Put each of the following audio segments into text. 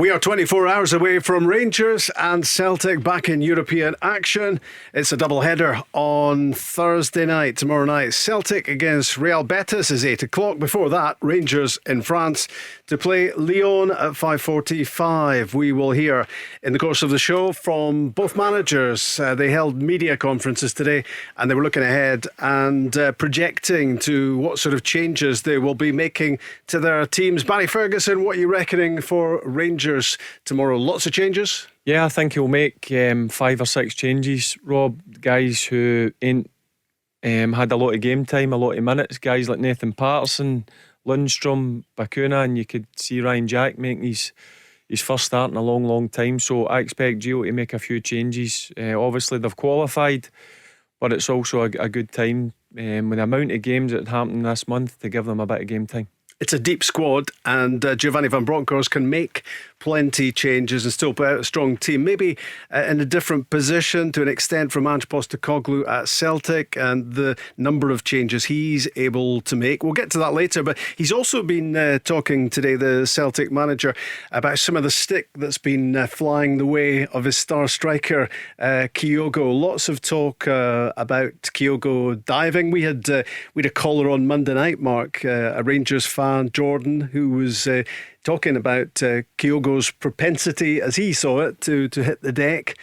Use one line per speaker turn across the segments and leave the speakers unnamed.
We are 24 hours away from Rangers and Celtic back in European action. It's a double header on Thursday night. Tomorrow night, Celtic against Real Betis is 8 o'clock. Before that, Rangers in France to play Lyon at 5:45. We will hear in the course of the show from both managers. They held media conferences today and they were looking ahead and projecting to what sort of changes they will be making to their teams. Barry Ferguson, what are you reckoning for Rangers tomorrow? Lots of changes?
Yeah, I think he'll make 5 or 6 changes, Rob. Guys who ain't had a lot of game time, a lot of minutes. Guys like Nathan Patterson, Lundstrom, Bakuna, and you could see Ryan Jack making his first start in a long time. So I expect Gio to make a few changes. Obviously they've qualified, but it's also a good time with the amount of games that happened this month to give them a bit of game time.
It's a deep squad, and Giovanni Van Bronckhorst can make plenty changes and still put out a strong team. Maybe in a different position to an extent from Ange Postecoglou at Celtic and the number of changes he's able to make. We'll get to that later, but he's also been talking today, the Celtic manager, about some of the stick that's been flying the way of his star striker, Kyogo. Lots of talk about Kyogo diving. We had a caller on Monday night, Mark, a Rangers fan, Jordan, who was talking about Kyogo's propensity, as he saw it, to hit the deck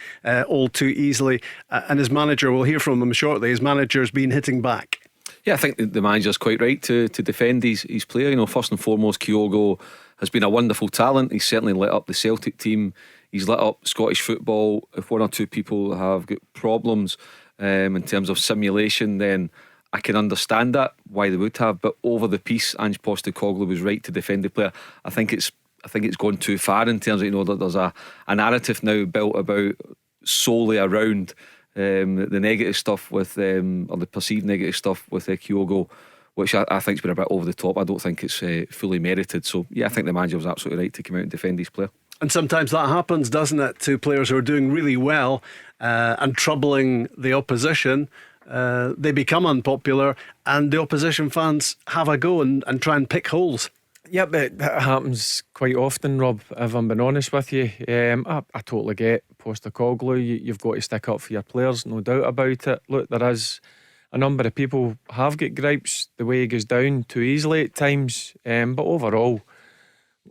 all too easily. And his manager, we'll hear from him shortly, his manager's been hitting back.
Yeah, I think the manager's quite right to defend his player. You know, first and foremost, Kyogo has been a wonderful talent. He's certainly lit up the Celtic team. He's lit up Scottish football. If one or two people have got problems in terms of simulation, then I can understand that, why they would have. But over the piece, Ange Postecoglou was right to defend the player. I think it's gone too far in terms of, you know, that there's a narrative now built about solely around the negative stuff with or the perceived negative stuff with Kyogo, which I think's been a bit over the top. I don't think it's fully merited. So yeah, I think the manager was absolutely right to come out and defend his player.
And sometimes that happens, doesn't it, to players who are doing really well and troubling the opposition. They become unpopular and the opposition fans have a go and try and pick holes.
Yeah, but that happens quite often, Rob, if I'm being honest with you. I totally get Postecoglou. You've got to stick up for your players, no doubt about it. Look, there is a number of people have got gripes the way he goes down too easily at times, but overall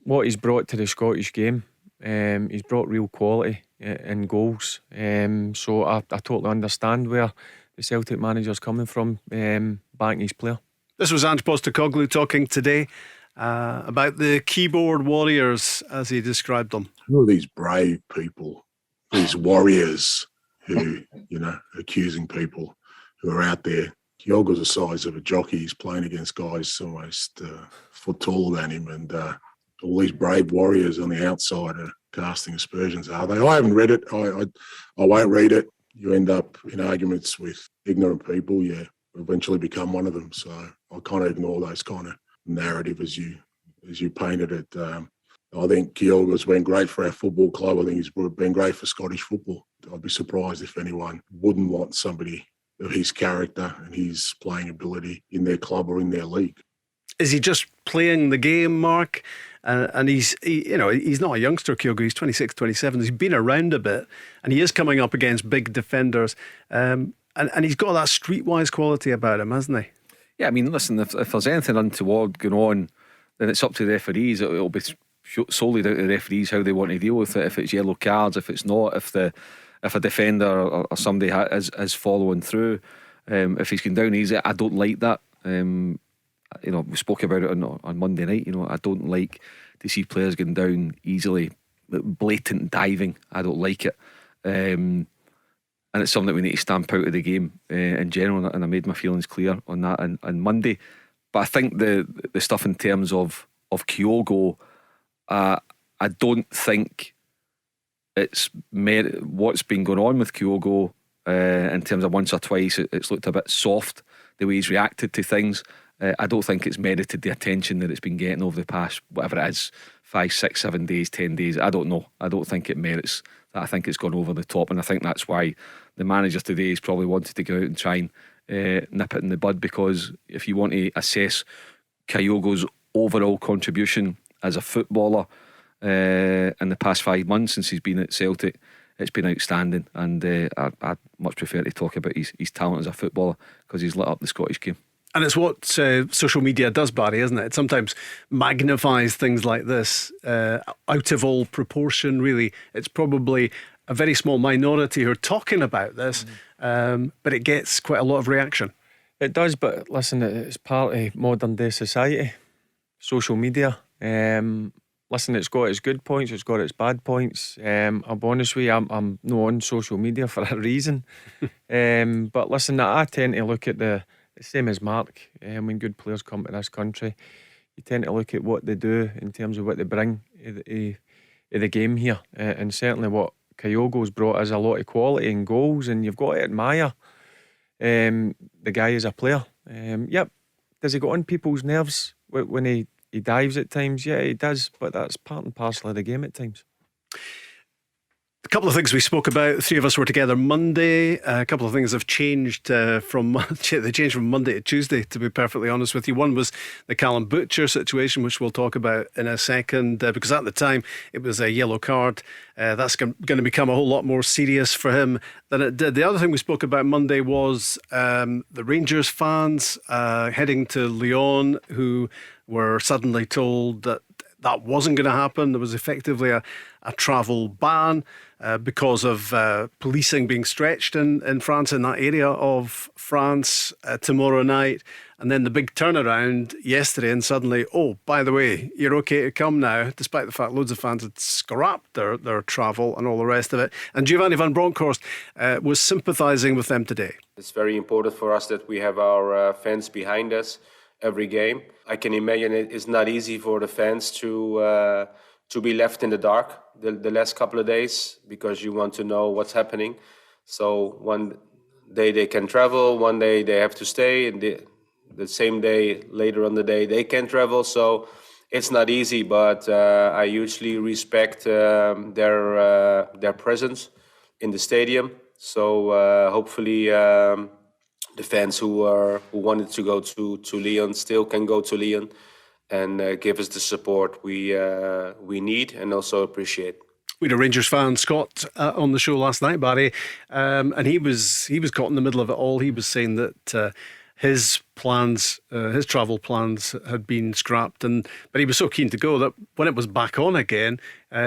what he's brought to the Scottish game, he's brought real quality in goals. So I totally understand where the Celtic manager's coming from, backing his player.
This was Ange Postecoglou talking today about the keyboard warriors, as he described them.
All these brave people, these warriors who, you know, accusing people who are out there. Kyogo's the size of a jockey. He's playing against guys almost a foot taller than him, and all these brave warriors on the outside are casting aspersions. Are they? I haven't read it. I won't read it. You end up in arguments with ignorant people. You eventually become one of them. So I kind of ignore those kind of narrative as you painted it. I think Kyogo's been great for our football club. I think he's been great for Scottish football. I'd be surprised if anyone wouldn't want somebody of his character and his playing ability in their club or in their league.
Is he just playing the game, Mark? And he's not a youngster, Kyogo. He's 26, 27. He's been around a bit, and he is coming up against big defenders. And he's got that streetwise quality about him, hasn't he?
Yeah, I mean, listen, if there's anything untoward going on, then it's up to the referees. It'll be solely down to the referees how they want to deal with it. If it's yellow cards, if it's not, if a defender or somebody is following through, if he's going down easy, I don't like that. You know, we spoke about it on Monday night. You know, I don't like to see players going down easily, blatant diving. I don't like it, and it's something that we need to stamp out of the game in general. And I made my feelings clear on that on Monday. But I think the stuff in terms of Kyogo, I don't think it's what's been going on with Kyogo in terms of once or twice it's looked a bit soft the way he's reacted to things. I don't think it's merited the attention that it's been getting over the past, whatever it is, 5, 6, 7 days, 10 days. I don't know. I don't think it merits that. I think it's gone over the top, and I think that's why the manager today has probably wanted to go out and try and nip it in the bud, because if you want to assess Kyogo's overall contribution as a footballer, in the past 5 months since he's been at Celtic. It's been outstanding, and I'd much prefer to talk about his talent as a footballer, because he's lit up the Scottish game.
And it's what social media does, Barry, isn't it? It sometimes magnifies things like this out of all proportion, really. It's probably a very small minority who are talking about this, but it gets quite a lot of reaction.
It does, but listen, it's part of modern day society. Social media. Listen, it's got its good points, it's got its bad points. I'll be honest with you, I'm not on social media for a reason. But listen, I tend to look at the same as Mark. When good players come to this country, you tend to look at what they do in terms of what they bring to the game here. And certainly what Kyogo's brought is a lot of quality and goals, and you've got to admire the guy as a player. Yep, does he get on people's nerves when he dives at times? Yeah, he does, but that's part and parcel of the game at times.
A couple of things we spoke about. Three of us were together Monday. A couple of things have changed they changed from Monday to Tuesday, to be perfectly honest with you. One was the Callum Butcher situation, which we'll talk about in a second, because at the time it was a yellow card. That's going to become a whole lot more serious for him than it did. The other thing we spoke about Monday was the Rangers fans heading to Lyon, who were suddenly told that wasn't going to happen. There was effectively a travel ban because of policing being stretched in France, in that area of France, tomorrow night. And then the big turnaround yesterday, and suddenly, oh, by the way, you're okay to come now, despite the fact loads of fans had scrapped their travel and all the rest of it. And Giovanni van Bronckhorst was sympathising with them today.
It's very important for us that we have our fans behind us every game. I can imagine it is not easy for the fans to be left in the dark the last couple of days, because you want to know what's happening. So one day they can travel, one day they have to stay, and the same day later on the day they can travel. So it's not easy, but I hugely respect their presence in the stadium. So hopefully the fans who wanted to go to Lyon still can go to Lyon and give us the support we need and also appreciate.
We had a Rangers fan, Scott, on the show last night, Barry, and he was caught in the middle of it all. He was saying that his travel plans had been scrapped, but he was so keen to go that when it was back on again,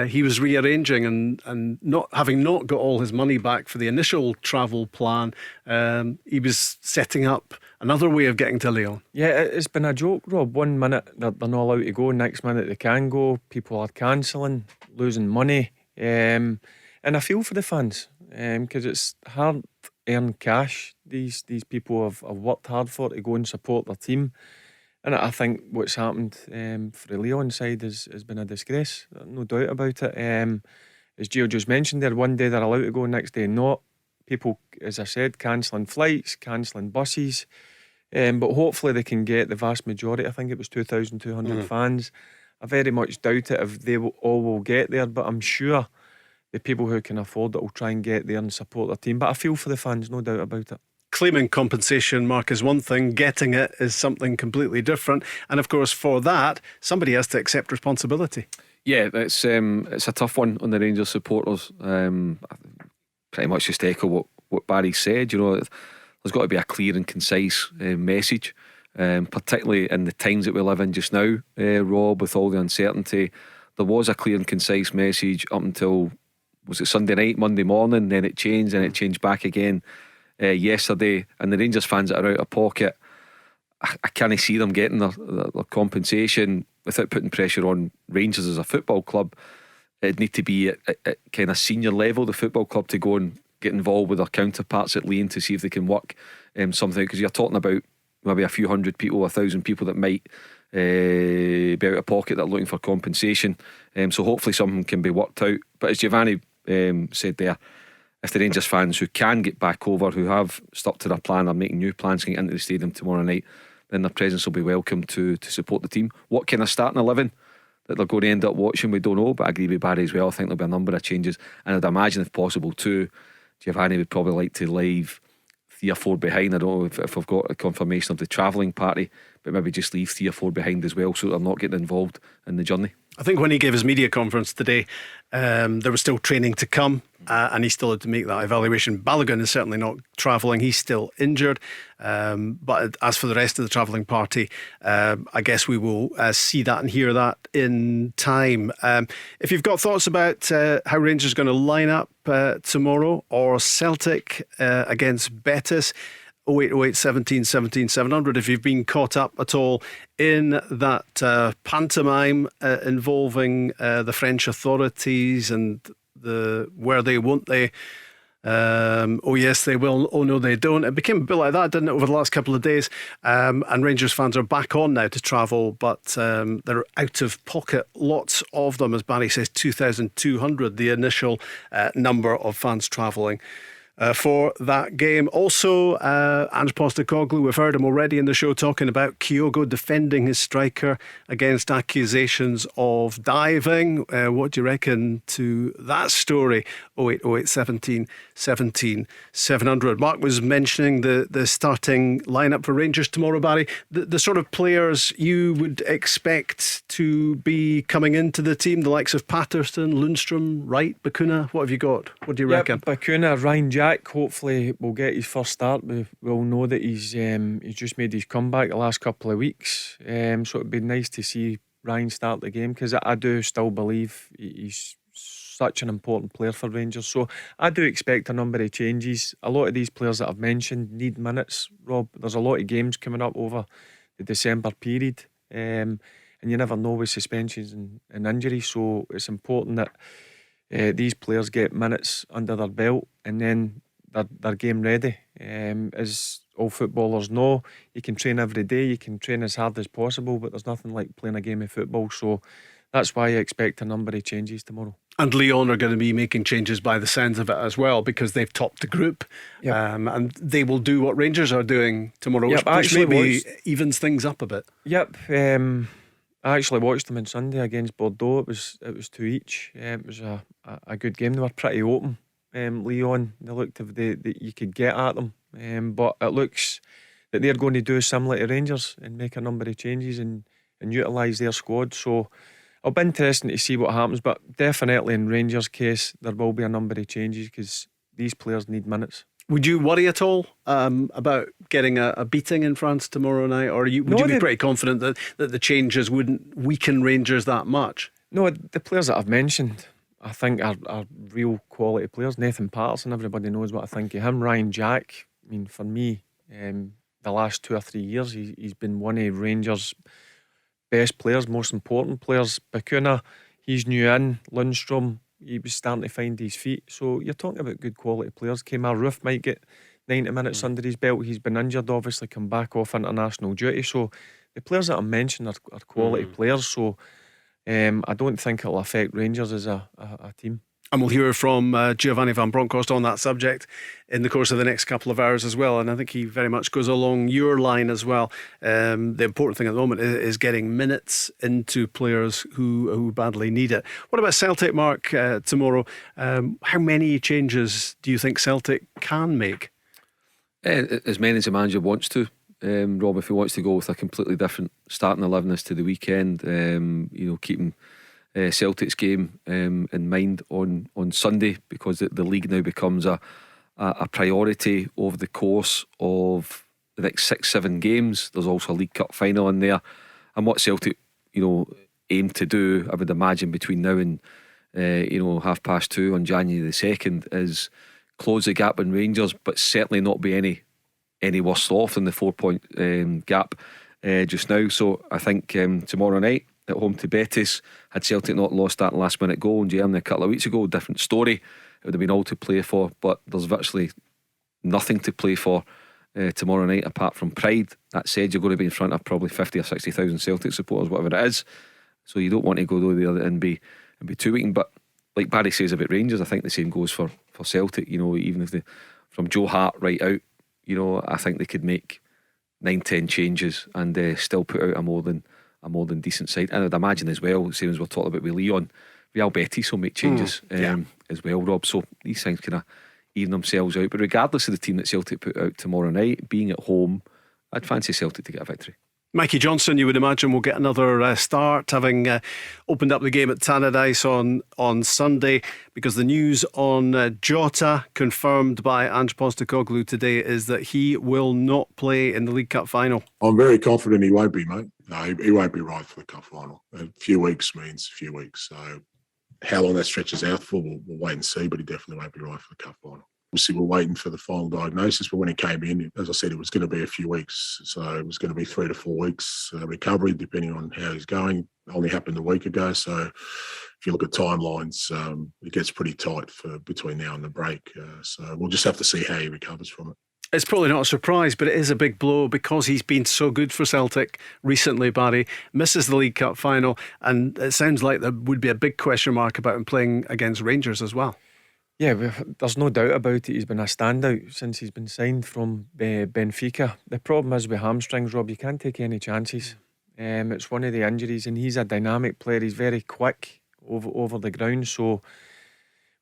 he was rearranging and not got all his money back for the initial travel plan. He was setting up another way of getting to Lyon.
Yeah, it's been a joke, Rob. 1 minute they're not allowed to go, next minute they can go. People are cancelling, losing money. And I feel for the fans, because it's hard earned cash these people have worked hard for, to go and support their team. And I think what's happened for the Lyon side has been a disgrace, no doubt about it. As Gio just mentioned there, one day they're allowed to go, next day not. People, as I said, cancelling flights, cancelling buses, but hopefully they can get the vast majority. I think it was 2,200 fans. I very much doubt it if they all will get there, but I'm sure the people who can afford it will try and get there and support their team. But I feel for the fans, no doubt about it.
Claiming compensation, Mark, is one thing. Getting it is something completely different. And of course, for that, somebody has to accept responsibility.
Yeah, it's a tough one on the Rangers supporters. Pretty much just echo what Barry said. You know, there's got to be a clear and concise message, particularly in the times that we live in just now, Rob, with all the uncertainty. There was a clear and concise message up until, was it Sunday night, Monday morning, then it changed, and it changed back again yesterday. And the Rangers fans that are out of pocket, I can't see them getting their compensation without putting pressure on Rangers as a football club. It'd need to be at kind of senior level, the football club, to go and get involved with their counterparts at Lyon to see if they can work something, because you're talking about maybe a few hundred people, 1,000 people that might be out of pocket that are looking for compensation. So hopefully something can be worked out. But as Giovanni said there, if the Rangers fans who can get back over, who have stuck to their plan, are making new plans, can get into the stadium tomorrow night, then their presence will be welcome to support the team. What kind of starting 11 that they're going to end up watching, we don't know, but I agree with Barry as well. I think there'll be a number of changes, and I'd imagine if possible too, Giovanni would probably like to leave 3 or 4 behind. I don't know if I've got a confirmation of the travelling party, but maybe just leave 3 or 4 behind as well, so they're not getting involved in the journey.
I think when he gave his media conference today, there was still training to come, and he still had to make that evaluation. Balogun is certainly not travelling, he's still injured. But as for the rest of the travelling party, I guess we will see that and hear that in time. If you've got thoughts about how Rangers are going to line up tomorrow, or Celtic against Betis, 0808 17 17 700. If you've been caught up at all in that pantomime involving the French authorities and the where they won't they, oh yes they will, oh no they don't. It became a bit like that, didn't it, over the last couple of days. And Rangers fans are back on now to travel, but they're out of pocket, lots of them. As Barry says, 2,200 the initial number of fans travelling for that game. Also, Ange Postecoglou, we've heard him already in the show talking about Kyogo defending his striker against accusations of diving. What do you reckon to that story? 0808 17 17 700. Mark was mentioning the starting lineup for Rangers tomorrow, Barry. The sort of players you would expect to be coming into the team, the likes of Patterson, Lundstrom, Wright, Bacuna. What have you got? What do you reckon?
Bacuna, Ryan Jack hopefully will get his first start. We'll know that he's just made his comeback the last couple of weeks, so it'd be nice to see Ryan start the game, because I do still believe he's such an important player for Rangers. So I do expect a number of changes. A lot of these players that I've mentioned need minutes, Rob. There's a lot of games coming up over the December period, and you never know with suspensions and injuries, so it's important that these players get minutes under their belt, and then they're game ready. As all footballers know, you can train every day, you can train as hard as possible, but there's nothing like playing a game of football. So that's why I expect a number of changes tomorrow. And
Lyon are going to be making changes by the sounds of it as well, because they've topped the group.
Yep.
And they will do what Rangers are doing tomorrow,
Yep,
which maybe evens things up a bit.
Yep. I actually watched them on Sunday against Bordeaux. It was 2 each. It was a good game. They were pretty open. Lyon, they looked as if you could get at them, but it looks that they're going to do similar to Rangers and make a number of changes and utilise their squad. So it'll be interesting to see what happens, but definitely in Rangers' case there will be a number of changes, because these players need minutes.
Would you worry at all about getting a beating in France tomorrow night, or would you be pretty confident that the changes wouldn't weaken Rangers that much?
No, the players that I've mentioned I think are real quality players. Nathan Patterson, everybody knows what I think of him. Ryan Jack, I mean, for me, the last 2 or 3 years he's been one of Rangers' best players, most important players. Bacuna, he's new in. Lundstrom, he was starting to find his feet. So you're talking about good quality players. Kemar Roof might get 90 minutes under his belt. He's been injured, obviously, come back off international duty. So the players that I mentioned are quality players. So I don't think it'll affect Rangers as a team.
And we'll hear from Giovanni van Bronckhorst on that subject in the course of the next couple of hours as well. And I think he very much goes along your line as well. The important thing at the moment is getting minutes into players who badly need it. What about Celtic, Mark, tomorrow? How many changes do you think Celtic can make?
As many as the manager wants to. Rob, if he wants to go with a completely different starting 11 as to the weekend, keeping Celtic's game in mind on Sunday, because the league now becomes a priority over the course of the next 6-7 games. There's also a League Cup final in there, and what Celtic aim to do, I would imagine, between now and 2:30 on January the 2nd is close the gap in Rangers, but certainly not be any worse off than the 4-point gap just now. So I think tomorrow night at home to Betis, had Celtic not lost that last minute goal in Germany a couple of weeks ago, different story. It would have been all to play for, but there's virtually nothing to play for tomorrow night apart from pride. That said, you're going to be in front of probably 50 or 60,000 Celtic supporters, whatever it is, so you don't want to go there and be too weak. But like Barry says about Rangers, I think the same goes for Celtic. Even if from Joe Hart right out, I think they could make 9-10 changes and still put out a more than decent side. And I'd imagine as well, same as we're talking about with Lyon, Real Betis will make changes as well, Rob. So these things kind of even themselves out. But regardless of the team that Celtic put out tomorrow night, being at home, I'd fancy Celtic to get a victory.
Mikey Johnson, you would imagine, will get another start, having opened up the game at Tannadice on Sunday, because the news on Jota, confirmed by Ange Postecoglou today, is that he will not play in the League Cup final.
I'm very confident he won't be, mate. No, he won't be right for the cup final. A few weeks means a few weeks. So how long that stretches out for, we'll wait and see, but he definitely won't be right for the cup final. Obviously, we're waiting for the final diagnosis, but when he came in, as I said, it was going to be a few weeks. So it was going to be 3 to 4 weeks recovery, depending on how he's going. It only happened a week ago. So if you look at timelines, it gets pretty tight for between now and the break. So we'll just have to see how he recovers from it.
It's probably not a surprise, but it is a big blow because he's been so good for Celtic recently, Barry. Misses the League Cup final, and it sounds like there would be a big question mark about him playing against Rangers as well.
Yeah, there's no doubt about it. He's been a standout since he's been signed from Benfica. The problem is with hamstrings, Rob, you can't take any chances. It's one of the injuries, and he's a dynamic player. He's very quick over the ground. So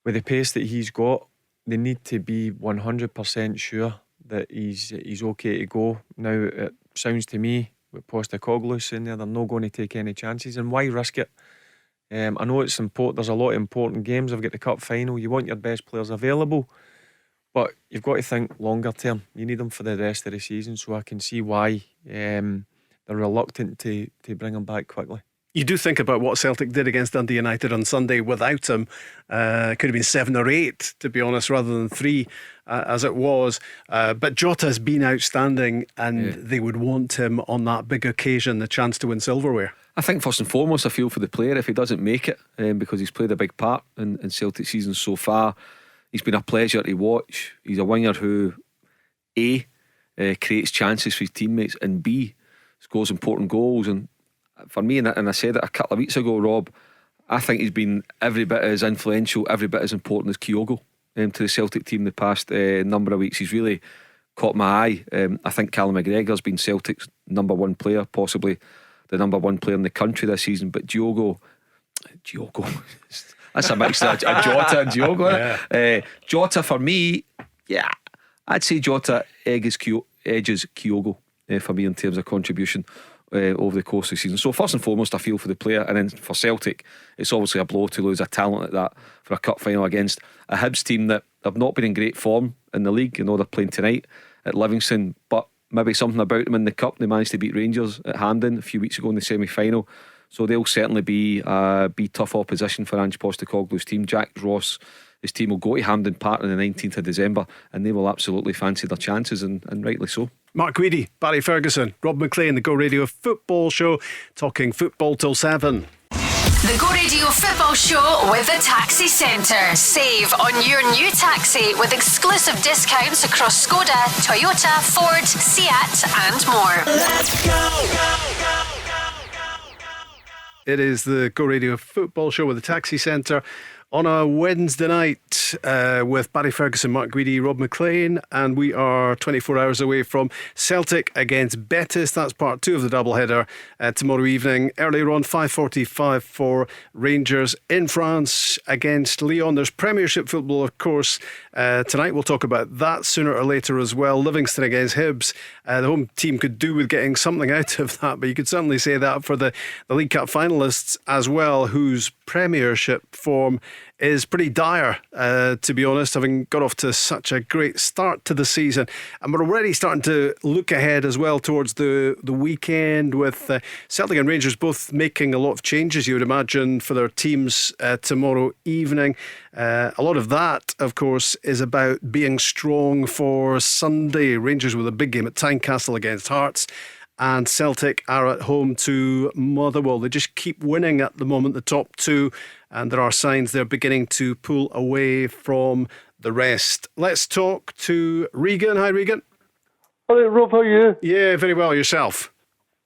with the pace that he's got, they need to be 100% sure that he's okay to go. Now, it sounds to me, with Postecoglou saying there, they're not going to take any chances, and why risk it? I know it's important. There's a lot of important games. I've got the cup final. You want your best players available, but you've got to think longer term. You need them for the rest of the season. So I can see why they're reluctant to bring him back quickly.
You do think about what Celtic did against Dundee United on Sunday without him. It could have been 7 or 8, to be honest, rather than 3 as it was. But Jota's been outstanding, and they would want him on that big occasion, the chance to win silverware.
I think first and foremost I feel for the player if he doesn't make it, because he's played a big part in Celtic season so far. He's been a pleasure to watch. He's a winger who A, creates chances for his teammates, and B, scores important goals. And for me, and I said it a couple of weeks ago, Rob, I think he's been every bit as influential, every bit as important as Kyogo to the Celtic team the past number of weeks. He's really caught my eye. I think Callum McGregor's been Celtic's number one player, possibly the number one player in the country this season. But Diogo that's a mix of a Jota and Diogo. Jota for me, I'd say Jota edges Kyogo for me in terms of contribution over the course of the season. So first and foremost I feel for the player, and then for Celtic it's obviously a blow to lose a talent like that for a cup final against a Hibs team that have not been in great form in the league. You know, they're playing tonight at Livingston, but maybe something about them in the cup. They managed to beat Rangers at Hampden a few weeks ago in the semi-final, so they'll certainly be tough opposition for Ange Postecoglou's team. Jack Ross, his team will go to Hampden Park on the 19th of December, and they will absolutely fancy their chances, and rightly so.
Mark Guidi, Barry Ferguson, Rob McLean, the Go Radio Football Show, talking football till 7.
The Go Radio Football Show with the Taxi Centre. Save on your new taxi with exclusive discounts across Skoda, Toyota, Ford, Seat and more. Let's go!
It is the Go Radio Football Show with the Taxi Centre on a Wednesday night with Barry Ferguson, Mark Guidi, Rob McLean, and we are 24 hours away from Celtic against Betis. That's part 2 of the doubleheader tomorrow evening. Earlier on, 5:45 for Rangers in France against Lyon. There's Premiership football, of course, tonight. We'll talk about that sooner or later as well. Livingston against Hibs. The home team could do with getting something out of that, but you could certainly say that for the League Cup finalists as well, whose Premiership form is pretty dire, to be honest, having got off to such a great start to the season. And we're already starting to look ahead as well towards the weekend, with Celtic and Rangers both making a lot of changes, you would imagine, for their teams tomorrow evening. A lot of that, of course, is about being strong for Sunday. Rangers with a big game at Tynecastle against Hearts, and Celtic are at home to Motherwell. They just keep winning at the moment, the top 2, and there are signs they're beginning to pull away from the rest. Let's talk to Regan. Hi, Regan.
All right, Rob, how are you?
Yeah, very well. Yourself?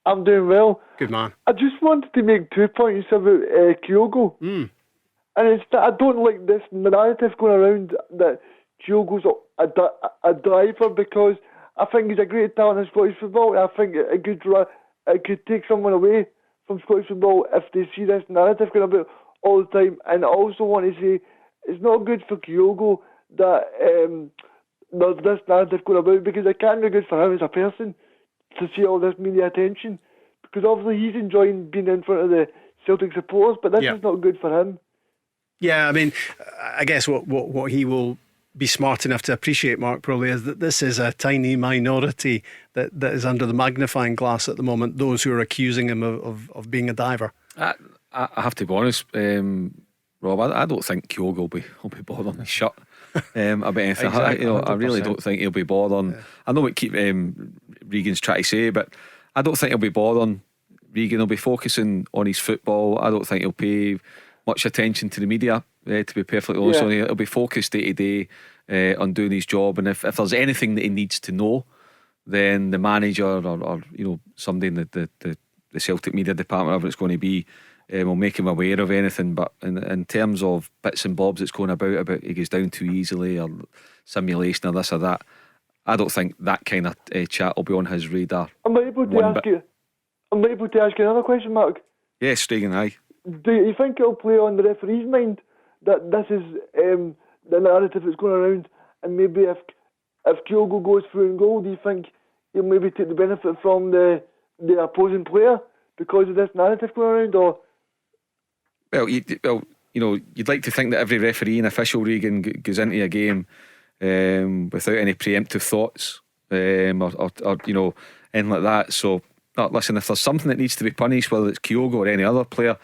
I'm doing well.
Good man.
I just wanted to make 2 points about Kyogo. And it's that I don't like this narrative going around that Kyogo's a driver, because I think he's a great talent in Scottish football. I think it could take someone away from Scottish football if they see this narrative going about all the time. And I also want to say it's not good for Kyogo that there's this narrative going about, because it can't be good for him as a person to see all this media attention. Because obviously he's enjoying being in front of the Celtic supporters, but this
Yeah.
is not good for him.
Yeah, I mean, I guess what he will be smart enough to appreciate, Mark, probably is that this is a tiny minority that is under the magnifying glass at the moment, those who are accusing him of being a diver.
I have to be honest, Rob. I don't think Kyogo will be bothering his shirt about anything.
Exactly,
I really
100%.
don't think he'll be bothering. I know what Regan's trying to say, but I don't think he'll be bothering. Regan will be focusing on his football. I don't think he'll pay much attention to the media. To be perfectly honest,
Yeah.
he'll be focused day to day on doing his job. And if there's anything that he needs to know, then the manager or somebody in the Celtic media department, whatever it's going to be, will make him aware of anything. But in terms of bits and bobs that's going about he goes down too easily or simulation or this or that, I don't think that kind of chat will be on his radar.
I'm able to ask you another question, Mark.
Yes, Regan, aye.
Do you think it'll play on the referee's mind that this is the narrative that's going around, and maybe if Kyogo goes through and goal, do you think he'll maybe take the benefit from the opposing player because of this narrative going around? Or
Well, you'd like to think that every referee and official, Regan, goes into a game without any preemptive thoughts or anything like that. So, listen, if there's something that needs to be punished, whether it's Kyogo or any other player,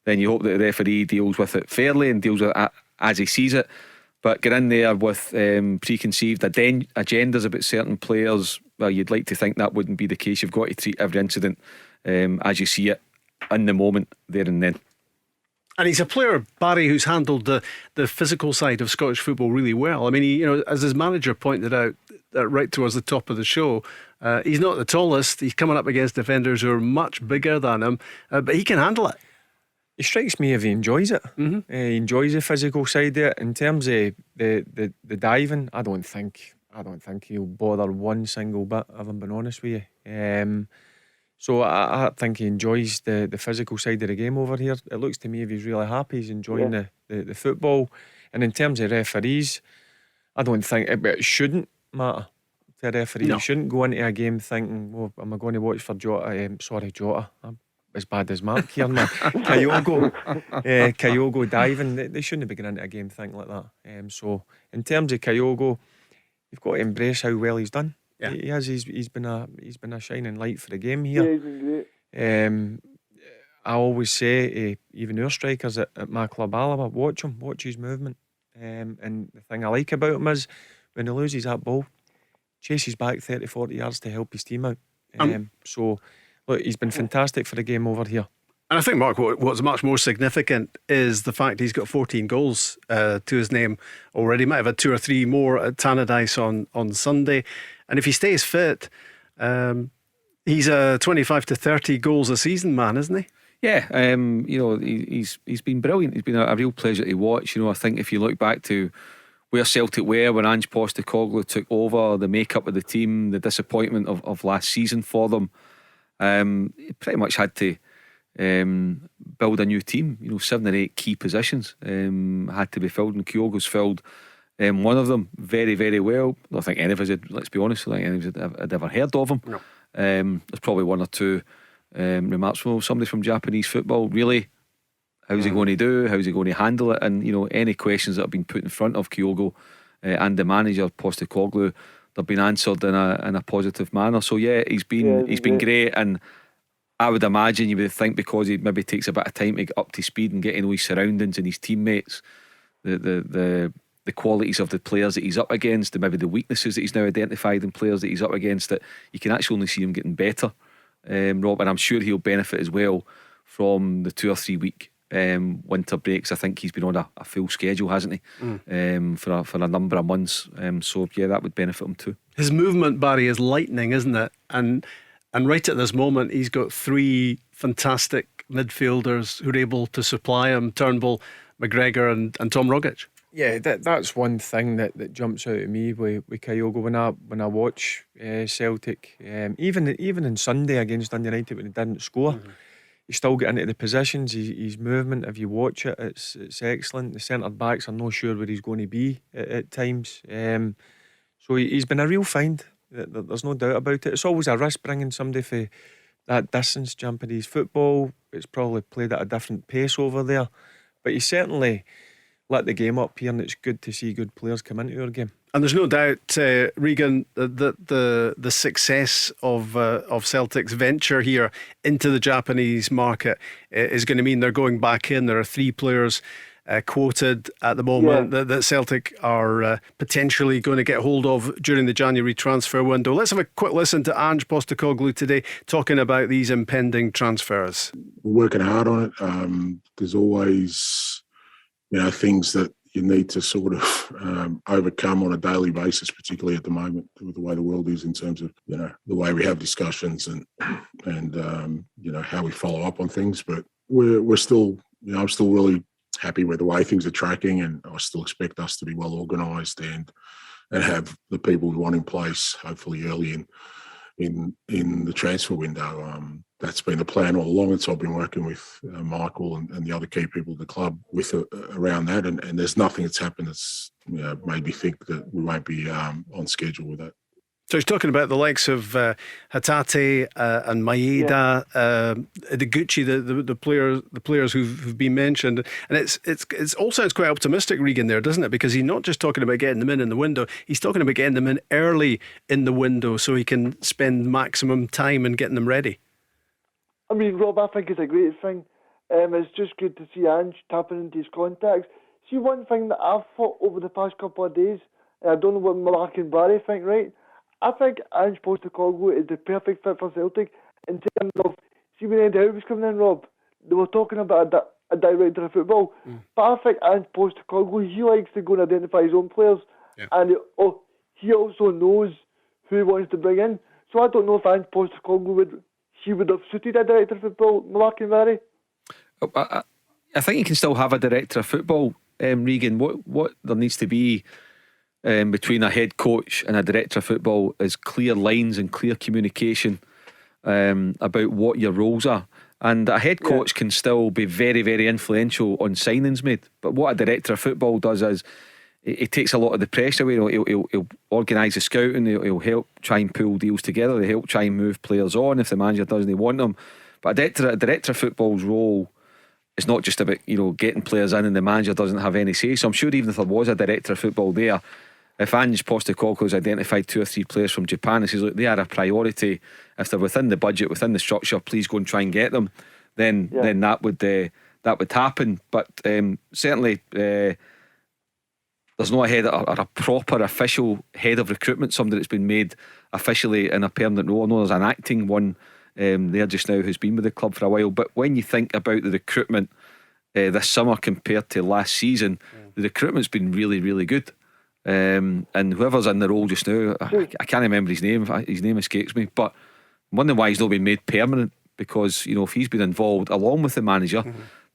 then you hope that the referee deals with it fairly and deals with it as he sees it. But get in there with preconceived agendas about certain players, well, you'd like to think that wouldn't be the case. You've got to treat every incident as you see it in the moment, there and then.
And he's a player, Barry, who's handled the physical side of Scottish football really well. I mean, he, as his manager pointed out right towards the top of the show, he's not the tallest. He's coming up against defenders who are much bigger than him, but he can handle it.
He strikes me if he enjoys it. He enjoys the physical side of it. In terms of the diving, I don't think he'll bother one single bit, if I'm being honest with you. So I think he enjoys the physical side of the game over here. It looks to me if he's really happy, he's enjoying the football. And in terms of referees, I don't think it shouldn't matter to a referee.
No.
You shouldn't go into a game thinking, "Oh, am I going to watch for Jota?" Jota. I'm as bad as Mark here, man. Kyogo diving. They shouldn't be going into a game thinking like that. So in terms of Kyogo, you've got to embrace how well he's done.
Yeah.
He has. He's been a shining light for the game here.
yeah, he's been great.
I always say, even our strikers at my club, Alaba, watch him, watch his movement. And the thing I like about him is when he loses that ball, chases back 30-40 yards to help his team out. So look, he's been fantastic for the game over here.
And I think, Mark, what's much more significant is the fact he's got 14 goals to his name already. Might have had 2 or 3 more at Tannadice on Sunday. And if he stays fit, he's a 25 to 30 goals a season man, isn't he?
Yeah, he's been brilliant. He's been a real pleasure to watch. I think if you look back to where Celtic were when Ange Postecoglou took over, the makeup of the team, the disappointment of last season for them, he pretty much had to build a new team. 7 or 8 key positions had to be filled, and Kyogo's filled one of them very, very well. I don't think any of us had, let's be honest, I don't think any of us had ever heard of him.
No.
There's probably 1 or 2 remarks from somebody from Japanese football. Really, how's he going to do? How's he going to handle it? And any questions that have been put in front of Kyogo and the manager Postecoglou, they've been answered in a positive manner. So yeah, he's been great. And I would imagine you would think because he maybe takes a bit of time to get up to speed and get to know his surroundings and his teammates, the qualities of the players that he's up against, and maybe the weaknesses that he's now identified in players that he's up against, that you can actually only see him getting better, Rob. And I'm sure he'll benefit as well from the 2 or 3 week winter breaks. I think he's been on a full schedule, hasn't he? For a number of months. So yeah, that would benefit him too.
His movement, Barry, is lightning, isn't it? And right at this moment, he's got 3 fantastic midfielders who are able to supply him: Turnbull, McGregor, and Tom Rogic.
Yeah, that's one thing that jumps out at me with Kyogo when I watch Celtic. Even in Sunday against Dundee United when he didn't score, he still get into the positions. His movement, if you watch it, it's excellent. The centre backs are not sure where he's going to be at times. So he's been a real find. There's no doubt about it. It's always a risk bringing somebody for that distance. Japanese football, it's probably played at a different pace over there, but he certainly lit the game up here, and it's good to see good players come into your game.
And there's no doubt, Regan, that the success of Celtic's venture here into the Japanese market is going to mean they're going back in. There are 3 players quoted at the moment that Celtic are potentially going to get hold of during the January transfer window. Let's have a quick listen to Ange Postecoglou today talking about these impending transfers.
We're working hard on it. There's always, things that you need to sort of overcome on a daily basis, particularly at the moment with the way the world is in terms of, the way we have discussions and how we follow up on things. But we're still, I'm still really happy with the way things are tracking, and I still expect us to be well organised and have the people we want in place, hopefully early in the transfer window. That's been the plan all along. And so I've been working with Michael and the other key people of the club with around that. And there's nothing that's happened that's made me think that we won't be on schedule with that.
So he's talking about the likes of Hatate and Maeda, Ideguchi, the players who've been mentioned, and it's all sounds quite optimistic, Regan, there, doesn't it? Because he's not just talking about getting them in the window; he's talking about getting them in early in the window so he can spend maximum time in getting them ready.
I mean, Rob, I think it's a great thing. It's just good to see Ange tapping into his contacts. See, one thing that I've thought over the past couple of days, and I don't know what Malak and Barry think, right? I think Ange Postecoglou is the perfect fit for Celtic in terms of, see when Eddie Howe was coming in, Rob, they were talking about a director of football. But I think Ange Postecoglou, he likes to go and identify his own players, and he also knows who he wants to bring in. So I don't know if Ange Postecoglou would have suited a director of football, Malak and Barry.
I think you can still have a director of football, Regan. What there needs to be between a head coach and a director of football is clear lines and clear communication about what your roles are. And a head coach can still be very, very influential on signings made. But what a director of football does is it takes a lot of the pressure away. He'll organise the scouting, he'll help try and pull deals together, he'll help try and move players on if the manager doesn't want them. But a director of football's role is not just about getting players in and the manager doesn't have any say. So I'm sure even if there was a director of football there, if Ange Postecoglou's identified 2 or 3 players from Japan and says, look, they are a priority, if they're within the budget, within the structure, please go and try and get them, then that would happen. But certainly there's no a head or a proper official head of recruitment, somebody that's been made officially in a permanent role. I know there's an acting one there just now who's been with the club for a while. But when you think about the recruitment this summer compared to last season, the recruitment's been really, really good. And whoever's in the role just now, I can't remember his name. His name escapes me. But I'm wondering why he's not been made permanent, because if he's been involved along with the manager,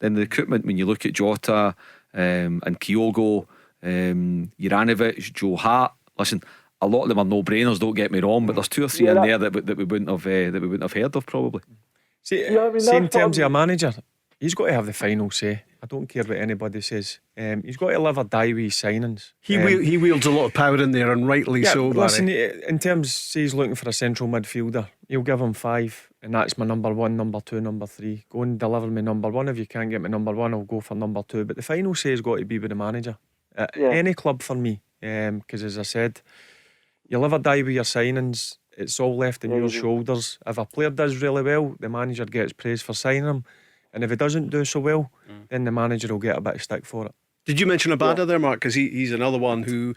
then the recruitment, when you look at Jota and Kyogo, Juranovic, Joe Hart, listen, a lot of them are no-brainers, don't get me wrong, but there's 2 or 3 in there that we wouldn't have heard of probably.
See, in terms of a manager, he's got to have the final say. I don't care what anybody says. He's got to live or die with his signings.
He wields a lot of power in there, and rightly so.
Listen, in terms, say he's looking for a central midfielder, he'll give him 5, and that's my number 1, number 2, number 3. Go and deliver me number 1. If you can't get me number 1, I'll go for number 2. But the final say has got to be with the manager. Any club for me, because as I said, you live or die with your signings. It's all left in your shoulders. If a player does really well, the manager gets praise for signing him, and if he doesn't do so well, then the manager will get a bit of stick for it.
Did you mention Abada there, Mark? Because he's another one who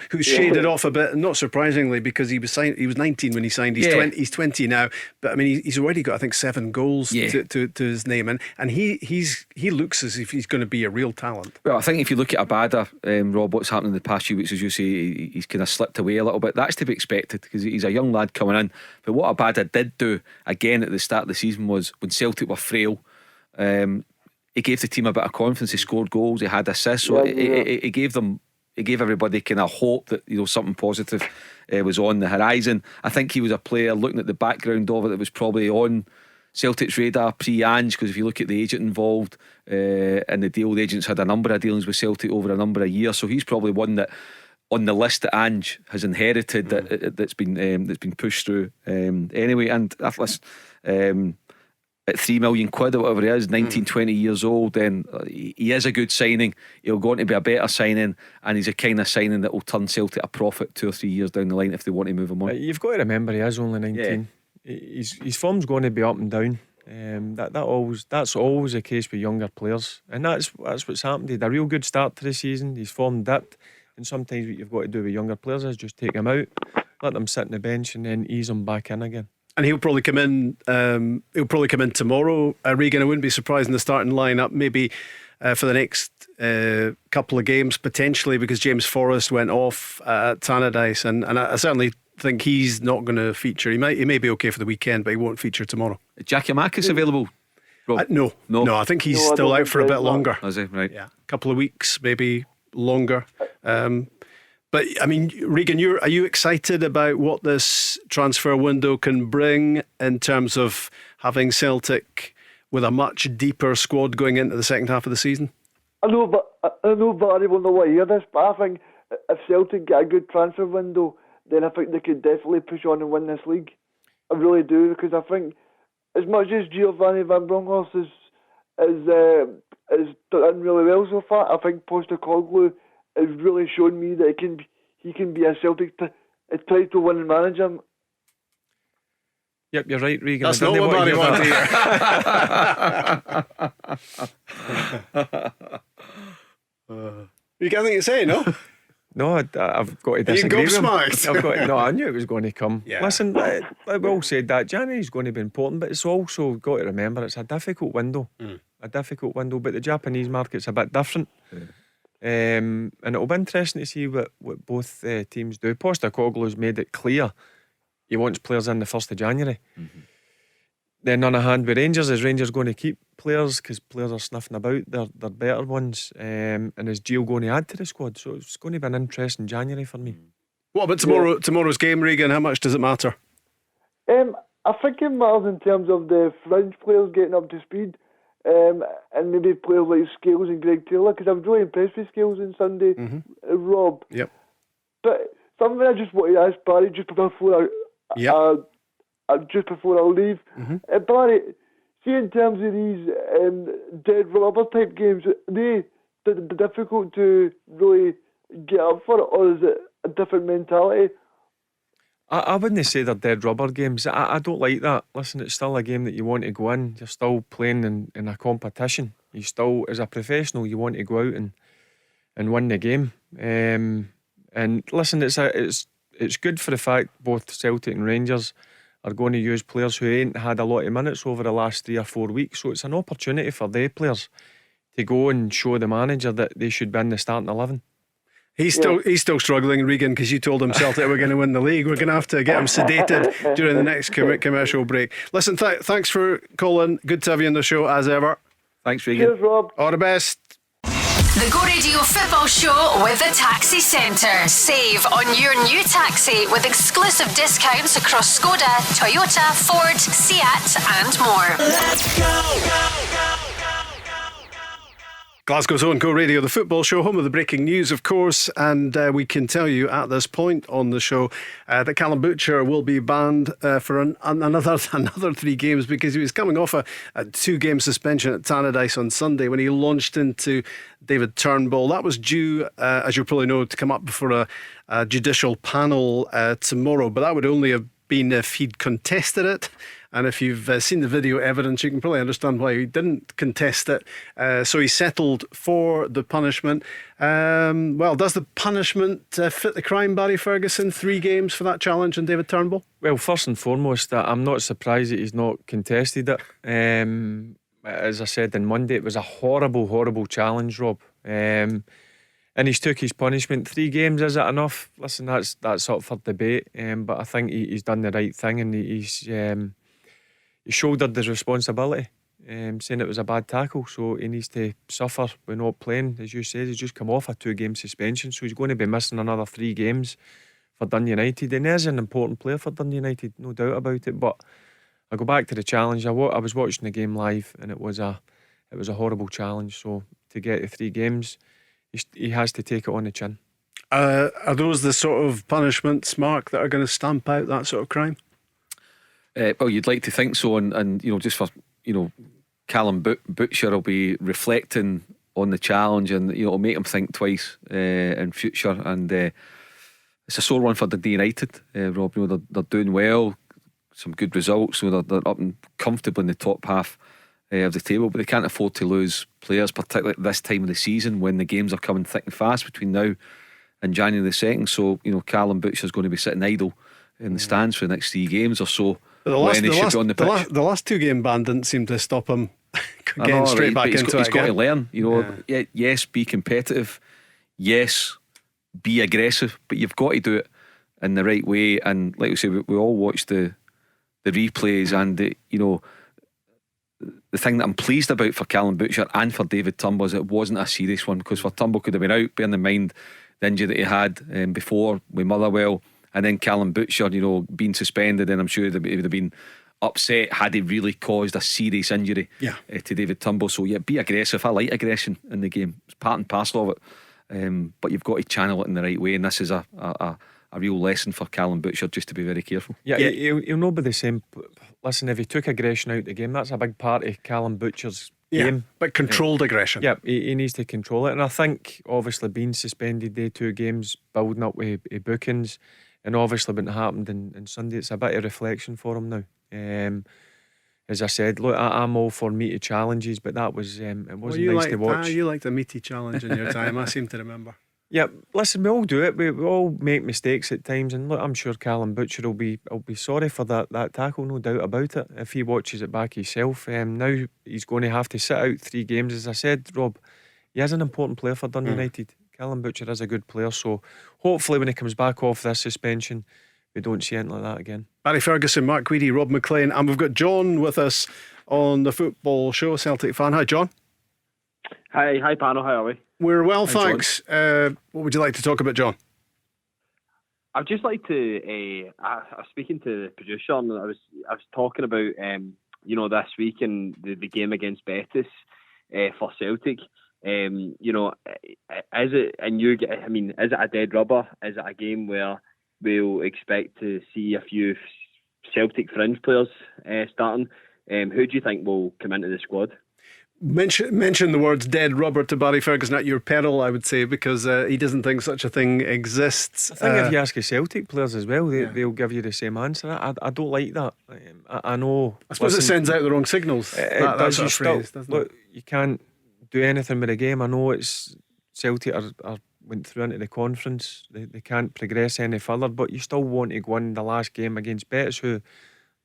who's shaded off a bit, not surprisingly, because he was 19 when he signed. He's 20 now, but I mean he's already got, I think, 7 goals to his name, and he looks as if he's going to be a real talent.
Well, I think if you look at Abada, Rob, what's happened in the past few weeks, as you say, he's kind of slipped away a little bit. That's to be expected because he's a young lad coming in. But what Abada did do again at the start of the season was, when Celtic were frail, he gave the team a bit of confidence. He scored goals, he had assists, so he gave everybody kind of hope that something positive was on the horizon. I think he was a player, looking at the background of it, that was probably on Celtic's radar pre-Ange, because if you look at the agent involved and the deal, the agents had a number of dealings with Celtic over a number of years, so he's probably one that on the list that Ange has inherited that's been pushed through anyway. And at £3 million or whatever he is, 19, 20 years old, then he is a good signing. He'll go on to be a better signing, and he's a kind of signing that will turn Celtic a profit 2 or 3 years down the line if they want to move him on.
You've got to remember he is only 19. His form's going to be up and down. That's always the case with younger players, and that's what's happened. He had a real good start to the season. His form dipped, and sometimes what you've got to do with younger players is just take them out, let them sit on the bench, and then ease them back in again.
And he'll probably come in. He'll probably come in tomorrow. Regan, I wouldn't be surprised in the starting lineup, maybe for the next couple of games potentially, because James Forrest went off at Tannadice, and I certainly think he's not going to feature. He may be okay for the weekend, but he won't feature tomorrow.
Giacomakis available? Rob?
No. I think he's still out for a bit longer.
Is he? Right.
Yeah, a couple of weeks, maybe longer. But I mean, Regan, are you excited about what this transfer window can bring in terms of having Celtic with a much deeper squad going into the second half of the season?
I know Barry will not want to hear this, but I think if Celtic get a good transfer window, then I think they could definitely push on and win this league. I really do, because I think as much as Giovanni Van Bronckhorst is done really well so far, I think Postecoglou has really shown me that he can be a Celtic title winning manager.
Yep, you're right, Regan.
That's not what Barry wanted to hear. You got anything to say, no?
No, I've got to disagree with him. I knew it was going to come.
Yeah.
Listen, we all said that January's going to be important, but it's also got to remember it's a difficult window. But the Japanese market's a bit different. And it'll be interesting to see what both teams do. Postecoglou's made it clear he wants players in the 1st of January. Then on a hand with Rangers, is Rangers going to keep players because players are sniffing about they're better ones, and is Gio going to add to the squad? So it's going to be an interesting January for me.
What about tomorrow's game, Regan? How much does it matter?
I think it matters in terms of the fringe players getting up to speed, and maybe players like Scales and Greg Taylor, because I was really impressed with Scales on Sunday, Rob.
Yep.
But something I just wanted to ask Barry just before I leave. Barry, see, in terms of these dead rubber type games, are they difficult to really get up for, or is it a different mentality?
I wouldn't say they're dead rubber games. I don't like that. Listen, it's still a game that you want to go in. You're still playing in a competition. You still, as a professional, you want to go out and win the game. And listen, it's good for the fact both Celtic and Rangers are going to use players who ain't had a lot of minutes over the last 3 or 4 weeks. So it's an opportunity for their players to go and show the manager that they should be in the starting 11.
He's still struggling, Regan, because you told him Celtic were going to win the league. We're going to have to get him sedated during the next commercial break. Listen, thanks for calling. Good to have you on the show as ever.
Thanks, Regan.
Cheers, Rob.
All the best.
The Go Radio Football Show with the Taxi Centre. Save on your new taxi with exclusive discounts across Skoda, Toyota, Ford, Seat and more.
Let's go.
Glasgow's own Go Radio, the football show, home of the breaking news, of course, and we can tell you at this point on the show that Callum Butcher will be banned for another 3 games because he was coming off a 2-game suspension at Tannadice on Sunday when he launched into David Turnbull. That was due, as you probably know, to come up before a judicial panel tomorrow, but that would only have been if he'd contested it. And if you've seen the video evidence, you can probably understand why he didn't contest it. So he settled for the punishment. Well, does the punishment fit the crime, Barry Ferguson? 3 games for that challenge on David Turnbull?
Well, first and foremost, I'm not surprised that he's not contested it. As I said on Monday, it was a horrible challenge, Rob. And he's took his punishment. 3 games, is it enough? Listen, that's up for debate. But I think he's done the right thing, and he shouldered his responsibility, saying it was a bad tackle, so he needs to suffer by not playing. As you said, he's just come off a 2-game suspension, so he's going to be missing another 3 games for Dundee United, and he's an important player for Dundee United, no doubt about it. But I go back to the challenge. I was watching the game live, and it was a horrible challenge. So to get the 3 games, he has to take it on the chin.
Are those the sort of punishments, Mark, that are going to stamp out that sort of crime?
Well, you'd like to think so, and just for Callum Butcher will be reflecting on the challenge, and it'll make him think twice in future. And it's a sore one for the United, Rob. They're doing well, some good results, so they're up and comfortably in the top half of the table, but they can't afford to lose players, particularly at this time of the season when the games are coming thick and fast between now and January the 2nd. So Callum Butcher's going to be sitting idle in the stands for the next 3 games or so.
The last 2 game ban didn't seem to stop him getting straight back into it.
He's got to learn. Yes, be competitive. Yes, be aggressive, but you've got to do it in the right way. And like we say, we all watched the replays, and the thing that I'm pleased about for Callum Butcher and for David Turnbull is it wasn't a serious one, because for Turnbull could have been out, bearing in mind the injury that he had before with Motherwell, and then Callum Butcher being suspended, and I'm sure he would have been upset had he really caused a serious injury to David Turnbull. So yeah, be aggressive. I like aggression in the game, it's part and parcel of it, but you've got to channel it in the right way, and this is a real lesson for Callum Butcher, just to be very careful.
He'll not be the same. Listen, if he took aggression out the game, that's a big part of Callum Butcher's game.
But controlled aggression.
Yeah, he needs to control it. And I think obviously being suspended day 2 games, building up with bookings, and obviously what happened in Sunday, it's a bit of reflection for him now. As I said, look, I'm all for meaty challenges, but that was it wasn't nice to watch.
You liked a meaty challenge in your time, I seem to remember.
Yeah, listen, we all do it. We all make mistakes at times, and look, I'm sure Callum Butcher will be sorry for that tackle, no doubt about it. If he watches it back himself, now he's going to have to sit out 3 games. As I said, Rob, he is an important player for Dundee United. Callum Butcher is a good player, so hopefully when he comes back off this suspension, we don't see anything like that again.
Barry Ferguson, Mark Guidi, Rob McLean, and we've got John with us on the football show, Celtic fan. Hi, John.
Hi, panel. How are we?
We're well, thanks. What would you like to talk about, John?
I'd just like to. I was speaking to the producer, and I was talking about this week and the game against Betis for Celtic. Is it is it a dead rubber? Is it a game where we'll expect to see a few Celtic fringe players starting? Who do you think will come into the squad?
Mention the words dead rubber to Barry Ferguson at your peril, I would say, because he doesn't think such a thing exists.
I think if you ask the Celtic players as well, they'll give you the same answer. I don't like that. I know.
I suppose it sends out the wrong signals. That
does.
Sort of phrase, doesn't it?
You can't do anything with the game. I know it's Celtic are went through into the conference. They can't progress any further, but you still want to go in the last game against Betis, who,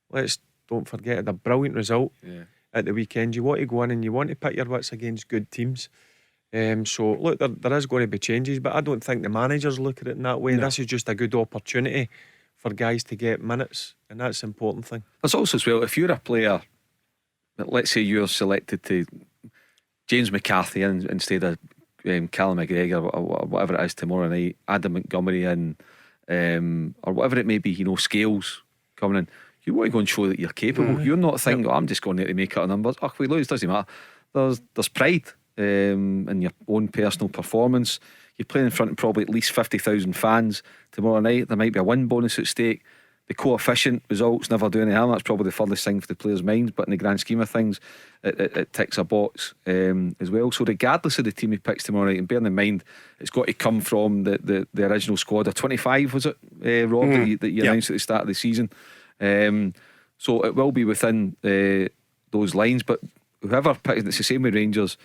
let's don't forget, had a brilliant result.
Yeah.
At the weekend. You want to go in and you want to put your wits against good teams. So look, there is going to be changes, but I don't think the managers look at it in that way. No. This is just a good opportunity for guys to get minutes, and that's the important thing.
There's also as well, if you're a player, let's say you're selected to James McCarthy instead of Callum McGregor or whatever it is tomorrow night, Adam Montgomery in, or whatever it may be, Scales coming in. You want to go and show that you're capable. You're not thinking, I'm just going there to make out numbers. If we lose, doesn't matter. There's pride in your own personal performance. You're playing in front of probably at least 50,000 fans tomorrow night. There might be a win bonus at stake. The coefficient results never do any harm. That's probably the furthest thing for the players' minds, but in the grand scheme of things, it ticks a box as well. So regardless of the team he picks tomorrow night, and bearing in mind it's got to come from the original squad of 25, was it, Rob, that you announced at the start of the season. So it will be within those lines, but whoever picks, it's the same with Rangers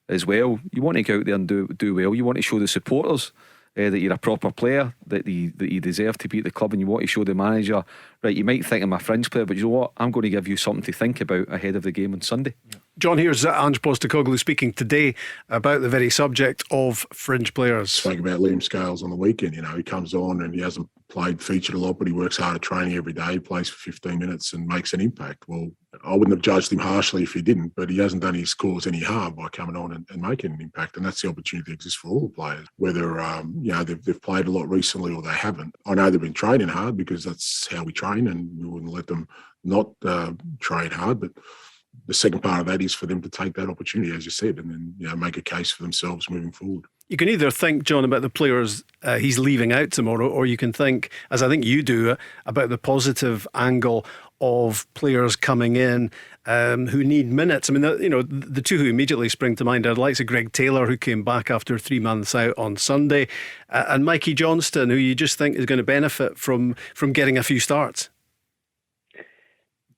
as well. You want to go out there and do well. You want to show the supporters that you're a proper player, that you deserve to be at the club, and you want to show the manager, right, you might think I'm a fringe player, but you know what, I'm going to give you something to think about ahead of the game on Sunday.
John, here's Ange Postecoglou speaking today about the very subject of fringe players.
Spoke about Liam Scales on the weekend. He comes on and he hasn't played featured a lot, but he works hard at training every day, plays for 15 minutes and makes an impact. Well, I wouldn't have judged him harshly if he didn't, but he hasn't done his cause any harm by coming on and making an impact. And that's the opportunity that exists for all the players, whether they've played a lot recently or they haven't. I know they've been training hard because that's how we train, and we wouldn't let them not train hard. But the second part of that is for them to take that opportunity, as you said, and then make a case for themselves moving forward.
You can either think, John, about the players he's leaving out tomorrow, or you can think, as I think you do, about the positive angle of players coming in who need minutes. I mean, the two who immediately spring to mind are the likes of Greg Taylor, who came back after 3 months out on Sunday, and Mikey Johnston, who you just think is going to benefit from getting a few starts.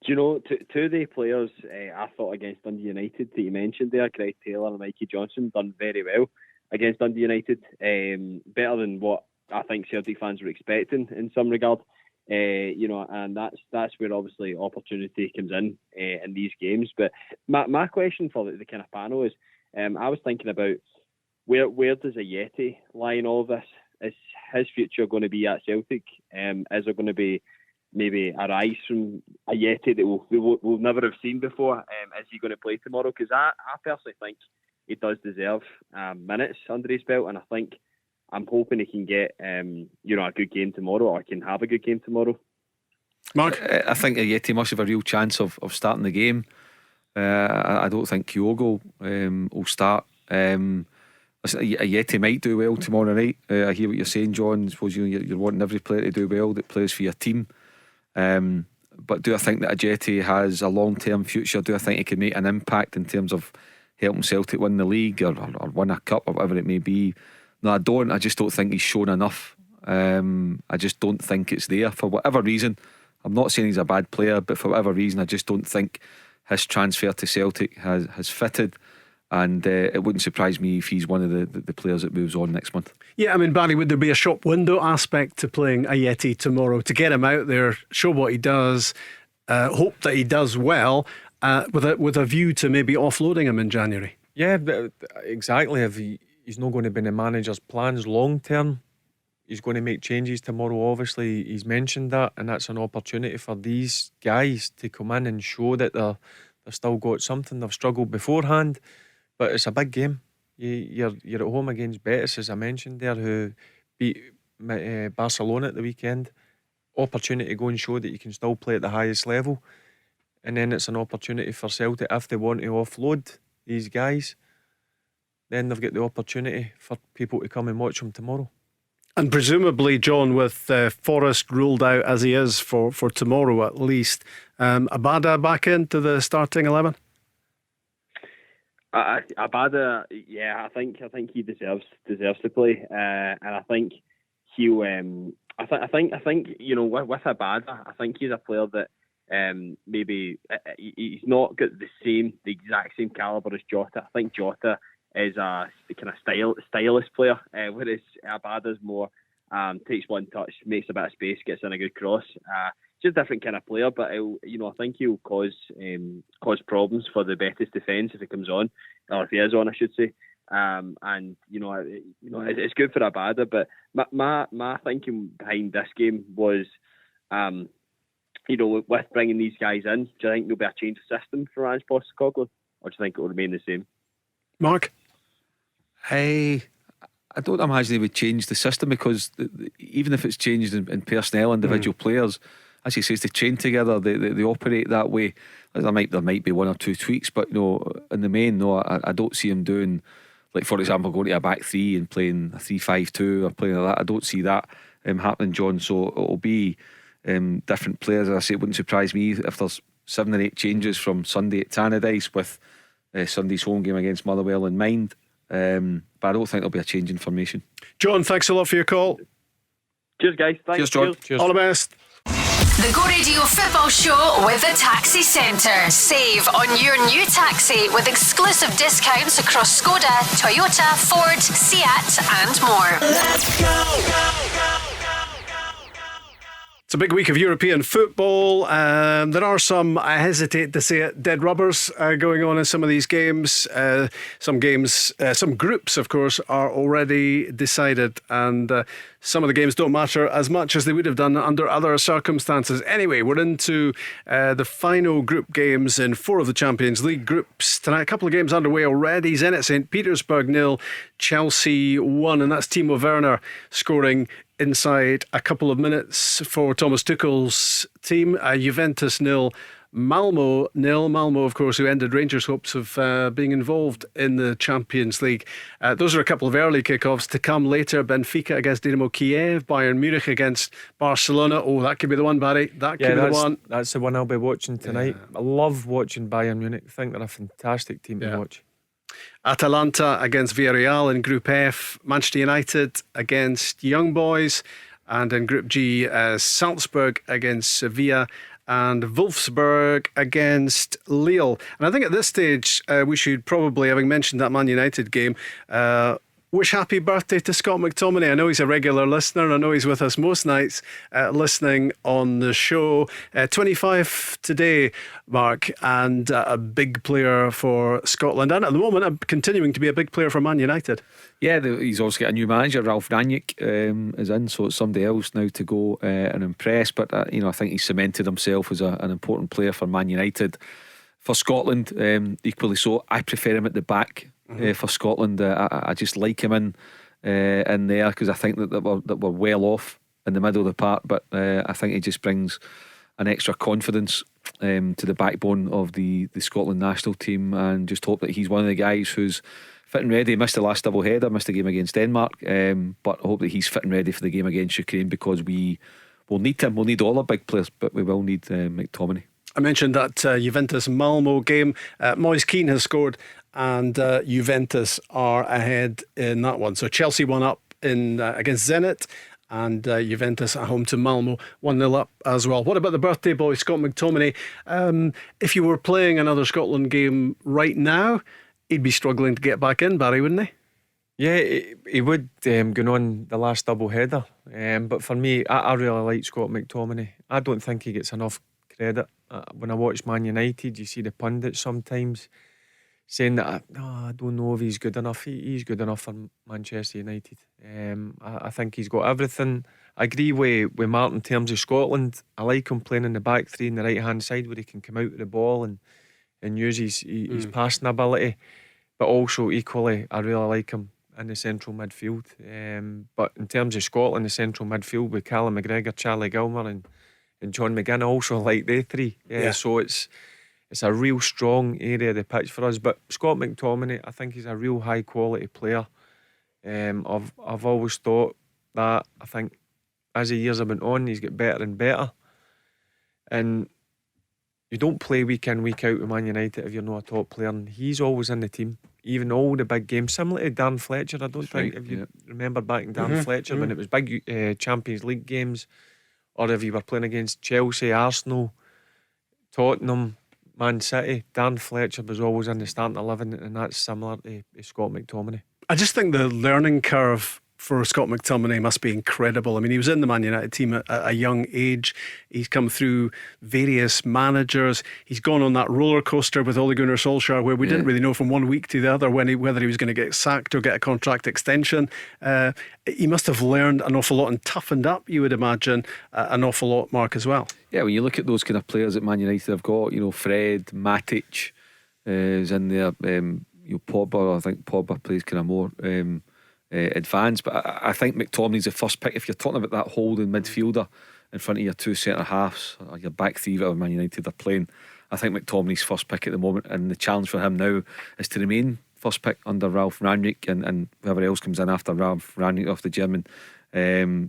Do you know, two of the players I thought against Dundee United that you mentioned there, Greg Taylor and Mikey Johnson, done very well against Dundee United. Better than what I think Celtic fans were expecting in some regard. And that's where obviously opportunity comes in these games. But my question for the kind of panel is, I was thinking about where does Ajeti lie in all of this? Is his future going to be at Celtic? Is there going to be maybe a rise from Ajeti that we'll never have seen before? Is he going to play tomorrow? Because I personally think he does deserve minutes under his belt, and I'm hoping he can get a good game tomorrow, or can have a good game tomorrow.
Mark?
I think Ajeti must have a real chance of starting the game. I don't think Kyogo will start. Ajeti might do well tomorrow night. I hear what you're saying, John. I suppose you're wanting every player to do well that plays for your team. But do I think that Ajeti has a long-term future? Do I think he can make an impact in terms of helping Celtic win the league or win a cup or whatever it may be? No, I don't. I just don't think he's shown enough. I just don't think it's there for whatever reason. I'm not saying he's a bad player, but for whatever reason, I just don't think his transfer to Celtic has fitted. And it wouldn't surprise me if he's one of the players that moves on next month.
Yeah, I mean, Barry, would there be a shop window aspect to playing Ajeti tomorrow, to get him out there, show what he does, hope that he does well, with a view to maybe offloading him in January?
Yeah, but exactly. If he's not going to be in the manager's plans long term, he's going to make changes tomorrow. Obviously, he's mentioned that, and that's an opportunity for these guys to come in and show that they've still got something. They've struggled beforehand, but it's a big game. You're at home against Betis, as I mentioned there, who beat Barcelona at the weekend. Opportunity to go and show that you can still play at the highest level, and then it's an opportunity for Celtic, if they want to offload these guys, then they've got the opportunity for people to come and watch them tomorrow.
And presumably, John, with Forrest ruled out as he is for tomorrow at least, Abada back into the starting 11?
Abada, yeah, I think he deserves to play, and I think he'll. I think with Abada, I think he's a player that maybe he's not got the exact same calibre as Jota. I think Jota is a kind of stylist player, whereas Abada's more takes one touch, makes a bit of space, gets in a good cross. Just a different kind of player, but I think he'll cause problems for the Betis defence if he comes on, or if he is on, I should say. It's good for Abada, but my thinking behind this game was, with bringing these guys in, do you think there'll be a change of system for Ange Postecoglou, or do you think it will remain the same?
Mark?
I don't imagine they would change the system, because even if it's changed in personnel, individual players, as he says, they train together, they operate that way. There might be one or two tweaks, but in the main, I don't see him doing, like, for example, going to a back three and playing a 3-5-2 or playing like that. I don't see that happening, John. So it'll be different players. As I say, it wouldn't surprise me if there's 7 or 8 changes from Sunday at Tannadice, with Sunday's home game against Motherwell in mind. But I don't think there'll be a change in formation.
John, thanks a lot for your call.
Cheers, guys. Thanks.
Cheers, John.
Cheers.
All the best.
The Go Radio Football Show with the Taxi Centre. Save on your new taxi with exclusive discounts across Skoda, Toyota, Ford, Seat and more.
Let's go.
It's a big week of European football. There are some, I hesitate to say it, dead rubbers going on in some of these games. Some groups, of course, are already decided, and some of the games don't matter as much as they would have done under other circumstances. Anyway, we're into the final group games in 4 of the Champions League groups tonight. A couple of games underway already. Zenit St. Petersburg 0, Chelsea 1, and that's Timo Werner scoring inside a couple of minutes for Thomas Tuchel's team. Juventus 0, Malmo 0. Malmo, of course, who ended Rangers' hopes of being involved in the Champions League. Those are a couple of early kickoffs. To come later, Benfica against Dinamo Kiev, Bayern Munich against Barcelona. Oh, that could be the one, Barry. That could be the one.
That's the one I'll be watching tonight. I love watching Bayern Munich. I think they're a fantastic team to watch.
Atalanta against Villarreal in Group F. Manchester United against Young Boys. And in Group G, Salzburg against Sevilla and Wolfsburg against Lille. And I think at this stage, we should probably, having mentioned that Man United game, wish happy birthday to Scott McTominay. I know he's a regular listener. I know he's with us most nights listening on the show. 25 today, Mark, and a big player for Scotland. And at the moment, continuing to be a big player for Man United.
Yeah, he's also got a new manager. Ralph Rangnick is in, so it's somebody else now to go and impress. But I think he's cemented himself as an important player for Man United. For Scotland, equally so. I prefer him at the back for Scotland. I just like him in there because I think that we're well off in the middle of the park. But I think he just brings an extra confidence to the backbone of the Scotland national team, and just hope that he's one of the guys who's fit and ready. Missed the last double header, missed the game against Denmark, but I hope that he's fit and ready for the game against Ukraine, because we will need him. We'll need all our big players, but we will need McTominay. I
mentioned that Juventus Malmo game. Moise Keane has scored, and Juventus are ahead in that one. So Chelsea 1 up in against Zenit, and Juventus at home to Malmo 1-0 up as well. What about the birthday boy, Scott McTominay? If you were playing another Scotland game right now, he'd be struggling to get back in, Barry, wouldn't he?
Yeah, he would, going on the last double header. But for me, I really like Scott McTominay. I don't think he gets enough credit. When I watch Man United, you see the pundits sometimes saying that I don't know if he's good enough. He's good enough for Manchester United. I think he's got everything. I agree with Martin in terms of Scotland. I like him playing in the back three on the right hand side, where he can come out with the ball and use his passing ability. But also equally, I really like him in the central midfield. But in terms of Scotland, the central midfield with Callum McGregor, Charlie Gilmer and John McGinn, I also like they three. So it's a real strong area of the pitch for us. But Scott McTominay, I think he's a real high quality player. I've always thought that. I think as the years have went on, he's got better and better. And you don't play week in, week out with Man United if you're not a top player. And he's always in the team, even all the big games. Similar to Darren Fletcher, I don't think, if you remember back in Darren Fletcher when it was big Champions League games, or if you were playing against Chelsea, Arsenal, Tottenham, Man City, Darren Fletcher was always in the starting 11, and that's similar to Scott McTominay.
I just think the learning curve for Scott McTominay must be incredible. I mean, he was in the Man United team at a young age. He's come through various managers. He's gone on that roller coaster with Ole Gunnar Solskjaer, where we didn't really know from one week to the other whether he was going to get sacked or get a contract extension. He must have learned an awful lot and toughened up, you would imagine, an awful lot, Mark, as well.
Yeah, when you look at those kind of players that Man United have got, Fred, Matic is in there. Pogba, I think Pogba plays kind of more advanced, but I think McTominay's the first pick. If you're talking about that holding midfielder in front of your two centre halves, or your back three that Man United are playing, I think McTominay's first pick at the moment, and the challenge for him now is to remain first pick under Ralph Rangnick, and whoever else comes in after Ralph Rangnick off the German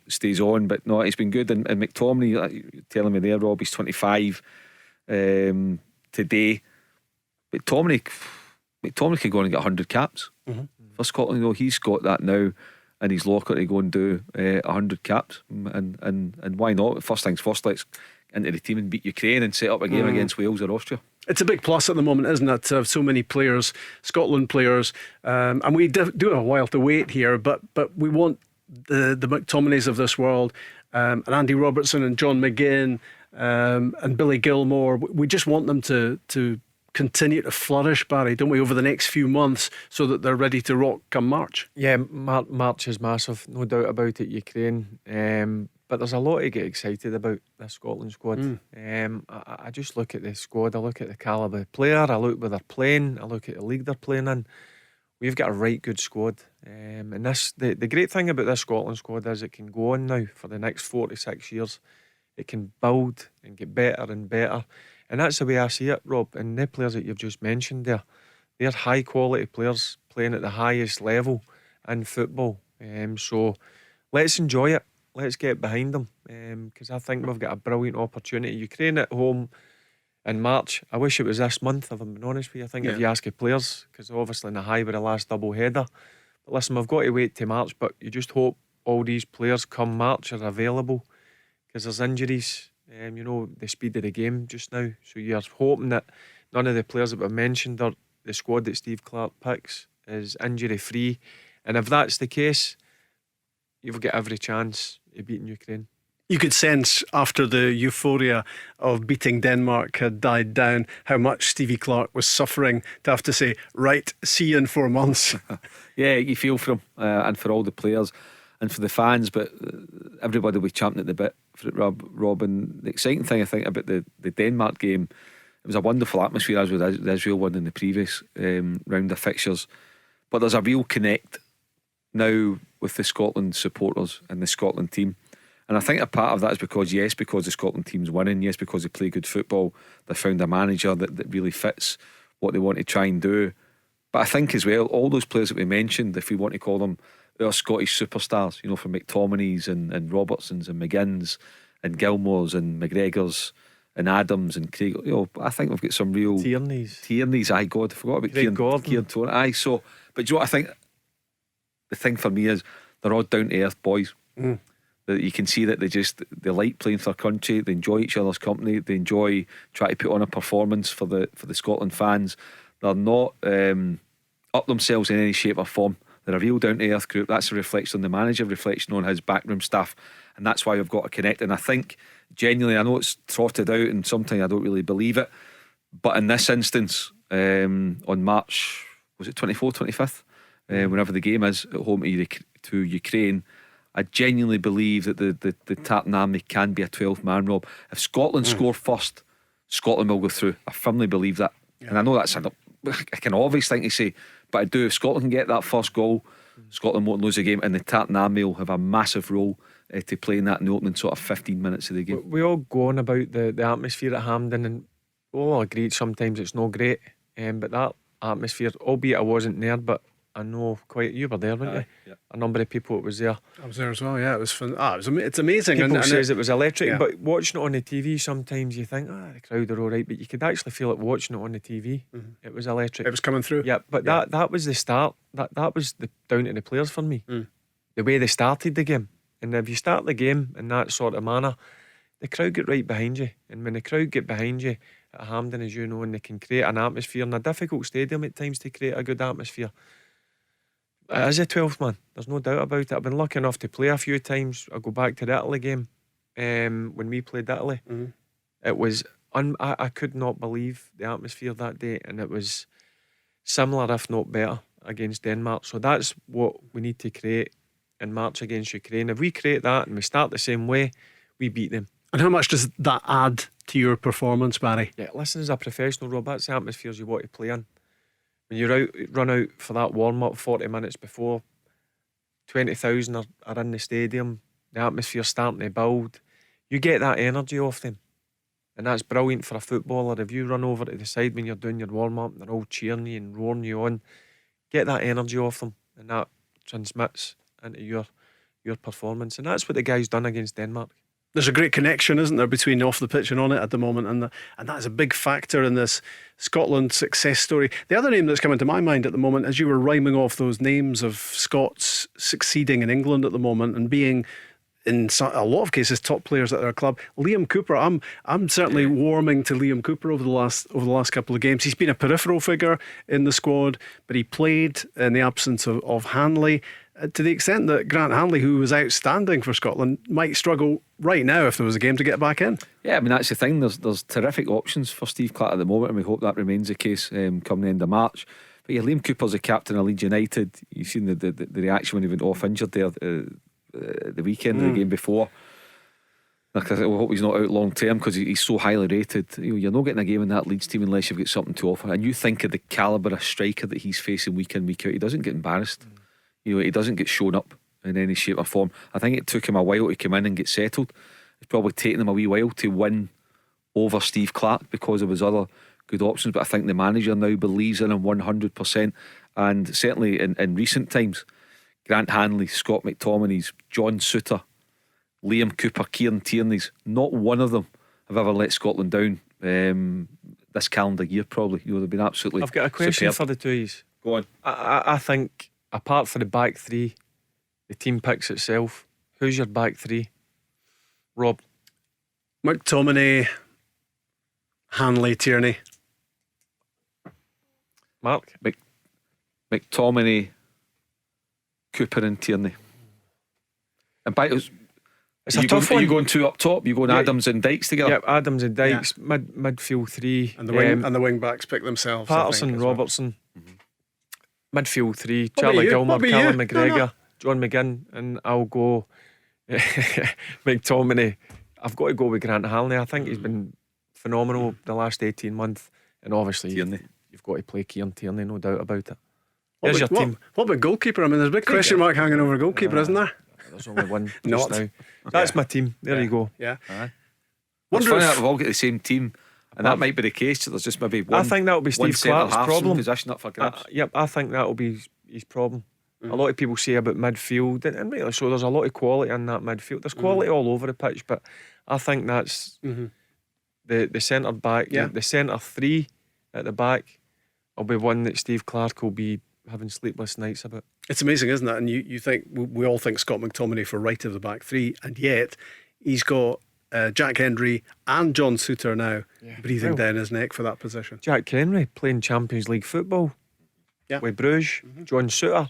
stays on. But no, it's been good. And McTominay, you're telling me there, Rob, he's 25 today. McTominay could go on and get 100 caps for Scotland. He's got that now in his locker to go and do 100 caps, and why not? First things first, let's into the team and beat Ukraine and set up a game against Wales or Austria.
It's a big plus at the moment, isn't it? So many players, Scotland players, and we do have a while to wait here, but we want the McTominays of this world, and Andy Robertson and John McGinn, and Billy Gilmore. We just want them to continue to flourish, Barry, don't we, over the next few months, so that they're ready to rock come March.
Yeah, March is massive, no doubt about it. Ukraine, but there's a lot to get excited about this Scotland squad. I just look at the squad, I look at the calibre of player, I look where they're playing, I look at the league they're playing in. We've got a right good squad, and the great thing about this Scotland squad is it can go on now for the next 4 to 6 years. It can build and get better and better. And that's the way I see it, Rob. And the players that you've just mentioned there, they're high quality players playing at the highest level in football. So let's enjoy it. Let's get behind them, because I think we've got a brilliant opportunity. Ukraine at home in March. I wish it was this month, if I'm being honest with you. I think if you ask the players, because obviously in the high with the last double header. But listen, we've got to wait till March, but you just hope all these players come March are available, because there's injuries, you know, the speed of the game just now. So you're hoping that none of the players that were mentioned or the squad that Steve Clarke picks is injury free. And if that's the case, you've got every chance of beating Ukraine.
You could sense after the euphoria of beating Denmark had died down how much Stevie Clarke was suffering to have to say, right, see you in 4 months.
Yeah, you feel for him and for all the players and for the fans, but everybody will be champing at the bit for it, Rob. And the exciting thing I think about the Denmark game, it was a wonderful atmosphere, as with the Israel one in the previous round of fixtures, but there's a real connect now with the Scotland supporters and the Scotland team. And I think a part of that is because the Scotland team's winning, yes, because they play good football, they found a manager that really fits what they want to try and do. But I think as well, all those players that we mentioned, if we want to call them our Scottish superstars, you know, from McTominays and Robertsons and McGinns and Gilmores and McGregors and Adams and Craig, you know, I think we've got some real Tierney's, aye, God, I forgot about Kieran Tony. Aye, so, but do you know what I think? The thing for me is they're all down to earth boys. That you can see that they like playing for their country, they enjoy each other's company, they enjoy trying to put on a performance for the Scotland fans. They're not up themselves in any shape or form. They're a real down to earth group. That's a reflection on the manager, reflection on his backroom staff, and that's why we've got to connect. And I think genuinely, I know it's trotted out and sometimes I don't really believe it, but in this instance, on March, was it 24th, 25th, whenever the game is at home to Ukraine, I genuinely believe that the Tartan Army can be a 12th man, Rob. If Scotland score first, Scotland will go through. I firmly believe that. And I know that's a kind of obvious thing to say, but I do. If Scotland can get that first goal, Scotland won't lose the game, and the Tartan Army will have a massive role to play in that in the opening sort of 15 minutes of the game.
We all go on about the atmosphere at Hampden, and we all agree sometimes it's not great, but that atmosphere, albeit I wasn't there, but I know quite. You were there, weren't you?
Yeah.
A number of people that was there.
I was there as well. Yeah, it was fun. It's amazing.
People
and
says it was electric,
yeah.
But watching it on the TV, sometimes you think, the crowd are all right, but you could actually feel it watching it on the TV. It was electric.
It was coming through.
Yeah, but that was the start. That was the down to the players for me. The way they started the game, and if you start the game in that sort of manner, the crowd get right behind you. And when the crowd get behind you at Hampden, as you know, and they can create an atmosphere in a difficult stadium at times to create a good atmosphere. It is a 12th man, there's no doubt about it. I've been lucky enough to play a few times. I go back to the Italy game, when we played Italy. It was I could not believe the atmosphere that day, and it was similar if not better against Denmark. So that's what we need to create in March against Ukraine. If we create that and we start the same way, we beat them.
And how much does that add to your performance, Barry?
Yeah, listen, as a professional, Rob, that's the atmospheres you want to play in. When you run out for that warm-up 40 minutes before, 20,000 are in the stadium, the atmosphere's starting to build, you get that energy off them. And that's brilliant for a footballer. If you run over to the side when you're doing your warm-up, they're all cheering you and roaring you on, get that energy off them, and that transmits into your performance. And that's what the guy's done against Denmark.
There's a great connection, isn't there, between off the pitch and on it at the moment, and that is a big factor in this Scotland success story. The other name that's coming to my mind at the moment, as you were rhyming off those names of Scots succeeding in England at the moment and being in a lot of cases top players at their club, Liam Cooper. I'm certainly warming to Liam Cooper over the last couple of games. He's been a peripheral figure in the squad, but he played in the absence of Hanley, to the extent that Grant Hanley, who was outstanding for Scotland, might struggle right now if there was a game to get back in.
Yeah, I mean, that's the thing. There's terrific options for Steve Clarke at the moment, and we hope that remains the case come the end of March. But yeah, Liam Cooper's the captain of Leeds United. You've seen the reaction when he went off injured there the weekend of the game before. Like, I hope he's not out long term because he's so highly rated. You're not getting a game in that Leeds team unless you've got something to offer. And you think of the calibre of striker that he's facing week in, week out. He doesn't get embarrassed. He doesn't get shown up in any shape or form. I think it took him a while to come in and get settled. It's probably taken him a wee while to win over Steve Clark because of his other good options. But I think the manager now believes in him 100%. And certainly in recent times, Grant Hanley, Scott McTominay's, John Souttar, Liam Cooper, Kieran Tierney's, not one of them have ever let Scotland down this calendar year, probably. They've been absolutely
I've got a question
superb.
for the two of yous.
Go on.
I think, apart from the back three, the team picks itself. Who's your back three? Rob?
McTominay, Hanley, Tierney.
Mark?
McTominay, Cooper and Tierney. And by
It's a tough
Are
one.
you going two up top? You going
Yeah.
Adams and Dykes together?
Yep, Adams and Dykes, midfield three.
And the wing backs pick themselves. I think,
Patterson,
as well.
Robertson. Midfield three,
What about
Charlie
you?
Gilmore,
What about
Callum
you?
McGregor,
No.
John McGinn, and I'll go McTominay. I've got to go with Grant Hanley. I think he's been phenomenal the last 18 months. And obviously,
Tierney.
you've got to play Kieran Tierney, no doubt about it.
What
There's
about,
your team.
what about goalkeeper? I mean, there's a big question mark hanging over goalkeeper, isn't there?
There's only one just
Not.
now. That's my team. There you go.
Yeah.
Aye. It's
Wonder
funny
if-
that we've all got the same team, and that might be the case. There's just maybe one.
I think that'll be
one
Steve Clark's
centre-half's in
problem.
Position up for grabs.
Yep, I think that'll be his problem. A lot of people say about midfield, and rightly so, there's a lot of quality in that midfield. There's quality all over the pitch, but I think that's the centre back,
Yeah.
the centre three at the back will be one that Steve Clark will be having sleepless nights about.
It's amazing, isn't it? And you think we all think Scott McTominay for right of the back three, and yet he's got Jack Hendry and John Souttar now breathing
Well-
down his neck for that position.
Jack Henry playing Champions League football with Bruges. John Souttar,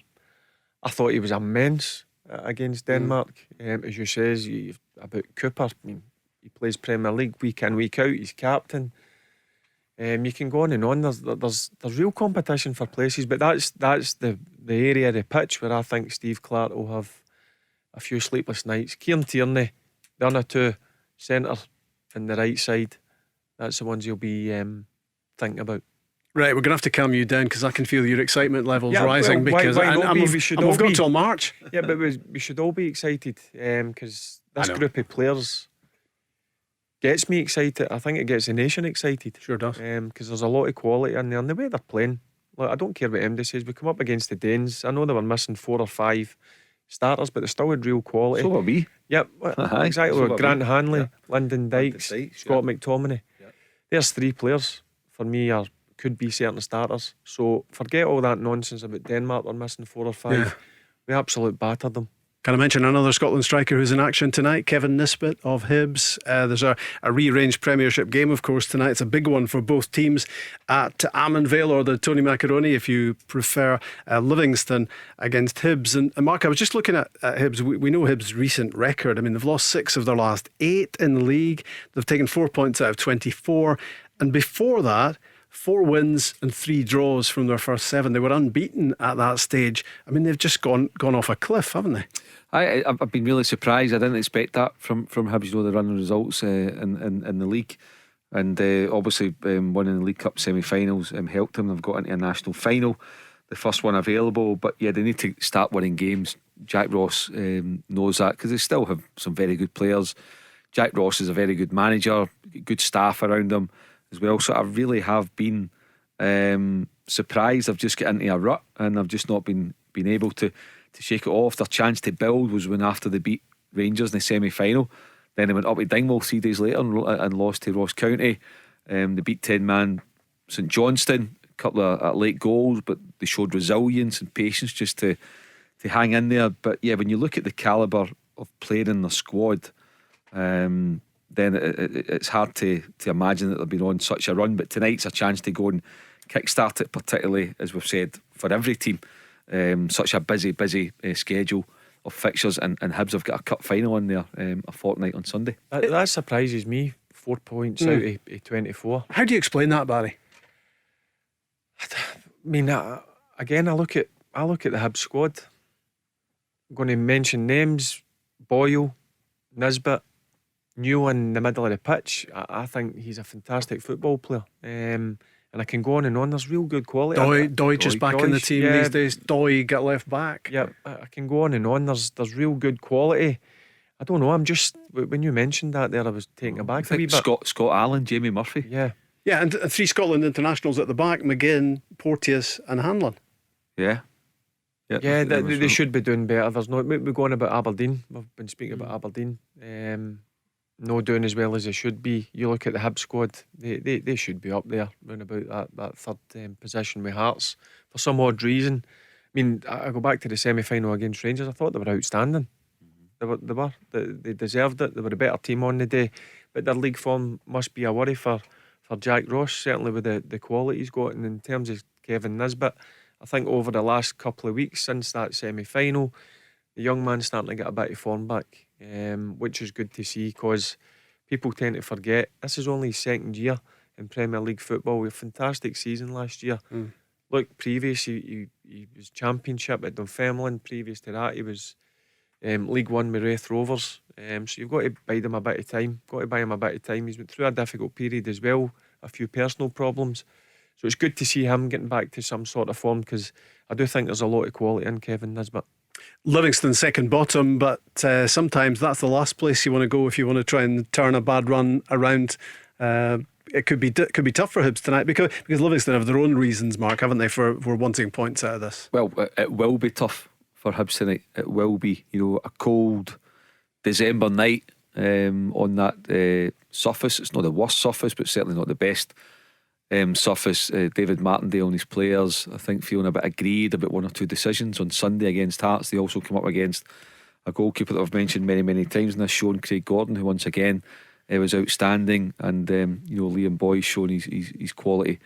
I thought he was immense against Denmark. As you says about Cooper, I mean, he plays Premier League week in, week out. He's captain. You can go on and on. There's real competition for places, but that's the area of the pitch where I think Steve Clark will have a few sleepless nights. Kieran Tierney, the other two, centre and the right side. That's the ones you'll be thinking about.
Right, we're going to have to calm you down because I can feel your excitement levels
Yeah,
rising
well, why
because
not
and
be?
we've,
We should
and we've
all
got
be.
till March.
Yeah, but we should all be excited because this
I know.
group of players gets me excited. I think it gets the nation excited.
Sure does.
Because there's a lot of quality in there and the way they're playing. Like, I don't care what MD says. We come up against the Danes. I know they were missing 4 or 5 starters, but they still had real quality.
So are we.
Yep,
Aye,
exactly.
so
With
are
Grant
we.
Hanley,
Yeah.
Lyndon Dykes,
Dykes,
Scott McTominay. There's 3 players for me could be certain starters. So forget all that nonsense about Denmark. They're missing 4 or 5.
Yeah.
We absolutely battered them.
Can I mention another Scotland striker who's in action tonight? Kevin Nisbet of Hibs. There's a rearranged Premiership game, of course, tonight. It's a big one for both teams at Ammon Vale, or the Tony Macaroni, if you prefer, Livingston against Hibs. And Mark, I was just looking at Hibs. We know Hibs' recent record. I mean, they've lost 6 of their last 8 in the league. They've taken 4 points out of 24. And before that, 4 wins and 3 draws from their first 7. They were unbeaten at that stage. I mean, they've just gone off a cliff, haven't they?
I've been really surprised. I didn't expect that from Hibs. The running results in the league, and obviously winning the League Cup semi-finals helped them. They've got into a national final, the first one available. But yeah, they need to start winning games. Jack Ross knows that because they still have some very good players. Jack Ross is a very good manager, good staff around him as well. So I really have been surprised. I've just got into a rut and I've just not been able to shake it off. Their chance to build was when after they beat Rangers in the semi-final. Then they went up to Dingwall 3 days later and lost to Ross County. They beat 10-man St Johnstone, a couple of late goals, but they showed resilience and patience just to hang in there. But yeah, when you look at the calibre of player in the squad, then it's hard to imagine that they've been on such a run. But tonight's a chance to go and kickstart it, particularly as we've said for every team. Such a busy schedule of fixtures, and Hibs have got a cup final in there a fortnight on Sunday.
That surprises me. 4 points out of 24.
How do you explain that, Barry?
I mean, again, I look at the Hibs squad. I'm going to mention names: Boyle, Nisbet, New in the middle of the pitch. I think he's a fantastic football player. And I can go on and on. There's real good quality.
Deutsch is back in the team these days. Doy got left back.
Yeah, I can go on and on. There's real good quality I don't know. I'm just when you mentioned that there, I was taken
I
aback a wee
think
bit.
Scott Allen, Jamie Murphy.
Yeah,
Yeah, and three Scotland internationals at the back: McGinn, Porteous, and Hanlon.
Yeah.
yeah.
there
They
was-
should be doing better. There's no. We're going about Aberdeen. We've been speaking about Aberdeen. No doing as well as they should be. You look at the Hib squad; they should be up there, round about that third position with Hearts for some odd reason. I mean, I go back to the semi-final against Rangers. I thought they were outstanding. They deserved it. They were a better team on the day, but their league form must be a worry for Jack Ross, certainly with the quality he's got. And in terms of Kevin Nisbet, I think over the last couple of weeks since that semi-final, the young man's starting to get a bit of form back, which is good to see, because people tend to forget this is only his second year in Premier League football. We had a fantastic season last year. Look, previous he was Championship at Dunfermline. Previous to that, he was League One with Wraith Rovers. So you've got to buy him a bit of time. He's went through a difficult period as well, a few personal problems. So it's good to see him getting back to some sort of form, because I do think there's a lot of quality in Kevin Nisbet.
Livingston second bottom, but sometimes that's the last place you want to go if you want to try and turn a bad run around. It could be tough for Hibs tonight because Livingston have their own reasons, Mark, haven't they, for wanting points out of this?
Well, it will be tough for Hibs tonight. It will be, a cold December night on that surface. It's not the worst surface, but certainly not the best surface. David Martindale and his players, I think, feeling a bit aggrieved about one or two decisions on Sunday against Hearts. They also come up against a goalkeeper that I've mentioned many times in this show, Craig Gordon, who once again was outstanding, and Liam Boyce showing his quality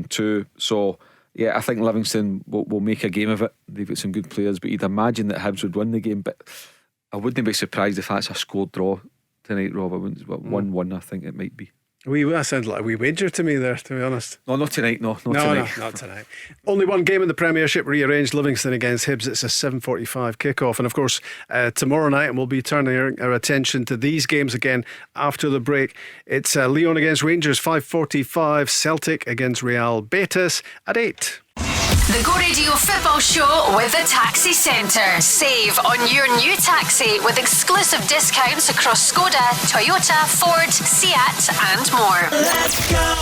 too. So yeah, I think Livingston will make a game of it. They've got some good players, but you'd imagine that Hibs would win the game. But I wouldn't be surprised if that's a score draw tonight, Rob. I wouldn't. 1-1, I think it might be.
That sounds like a wee wager to me there, to be honest.
No, not tonight. No,
No, not tonight. Only one game in the Premiership rearranged, Livingston against Hibs. It's a 7:45 kickoff, and of course tomorrow night, and we'll be turning our attention to these games again after the break. It's Lyon against Rangers 5:45, Celtic against Real Betis at 8.
The Go Radio Football Show with the Taxi Centre. Save on your new taxi with exclusive discounts across Skoda, Toyota, Ford, Seat and more.
Let's go.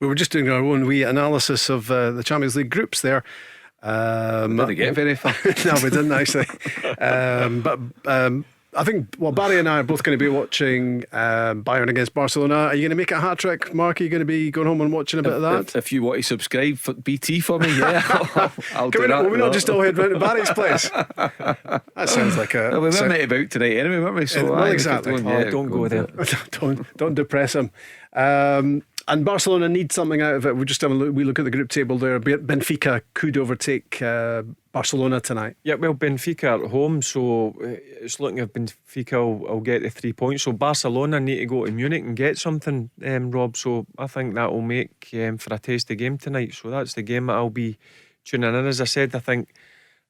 We were just doing our own wee analysis of the Champions League groups there.
Didn't get very far.
No, we didn't actually. But I think Barry and I are both going to be watching Bayern against Barcelona. Are you going to make it a hat trick, Mark? Are you going to be going home and watching a bit of that?
If you want to subscribe for BT for me, yeah, I'll
Can
do that.
we not just all head round to Barry's place? That sounds like a.
Well, we were meant about tonight anyway, weren't we? So
well, exactly.
Don't go there.
don't depress him. And Barcelona need something out of it. We just have a look at the group table there. Benfica could overtake Barcelona tonight.
Yeah, well, Benfica at home, so it's looking if Benfica will get the 3 points. So Barcelona need to go to Munich and get something, Rob. So I think that will make for a tasty game tonight. So that's the game that I'll be tuning in. As I said, I think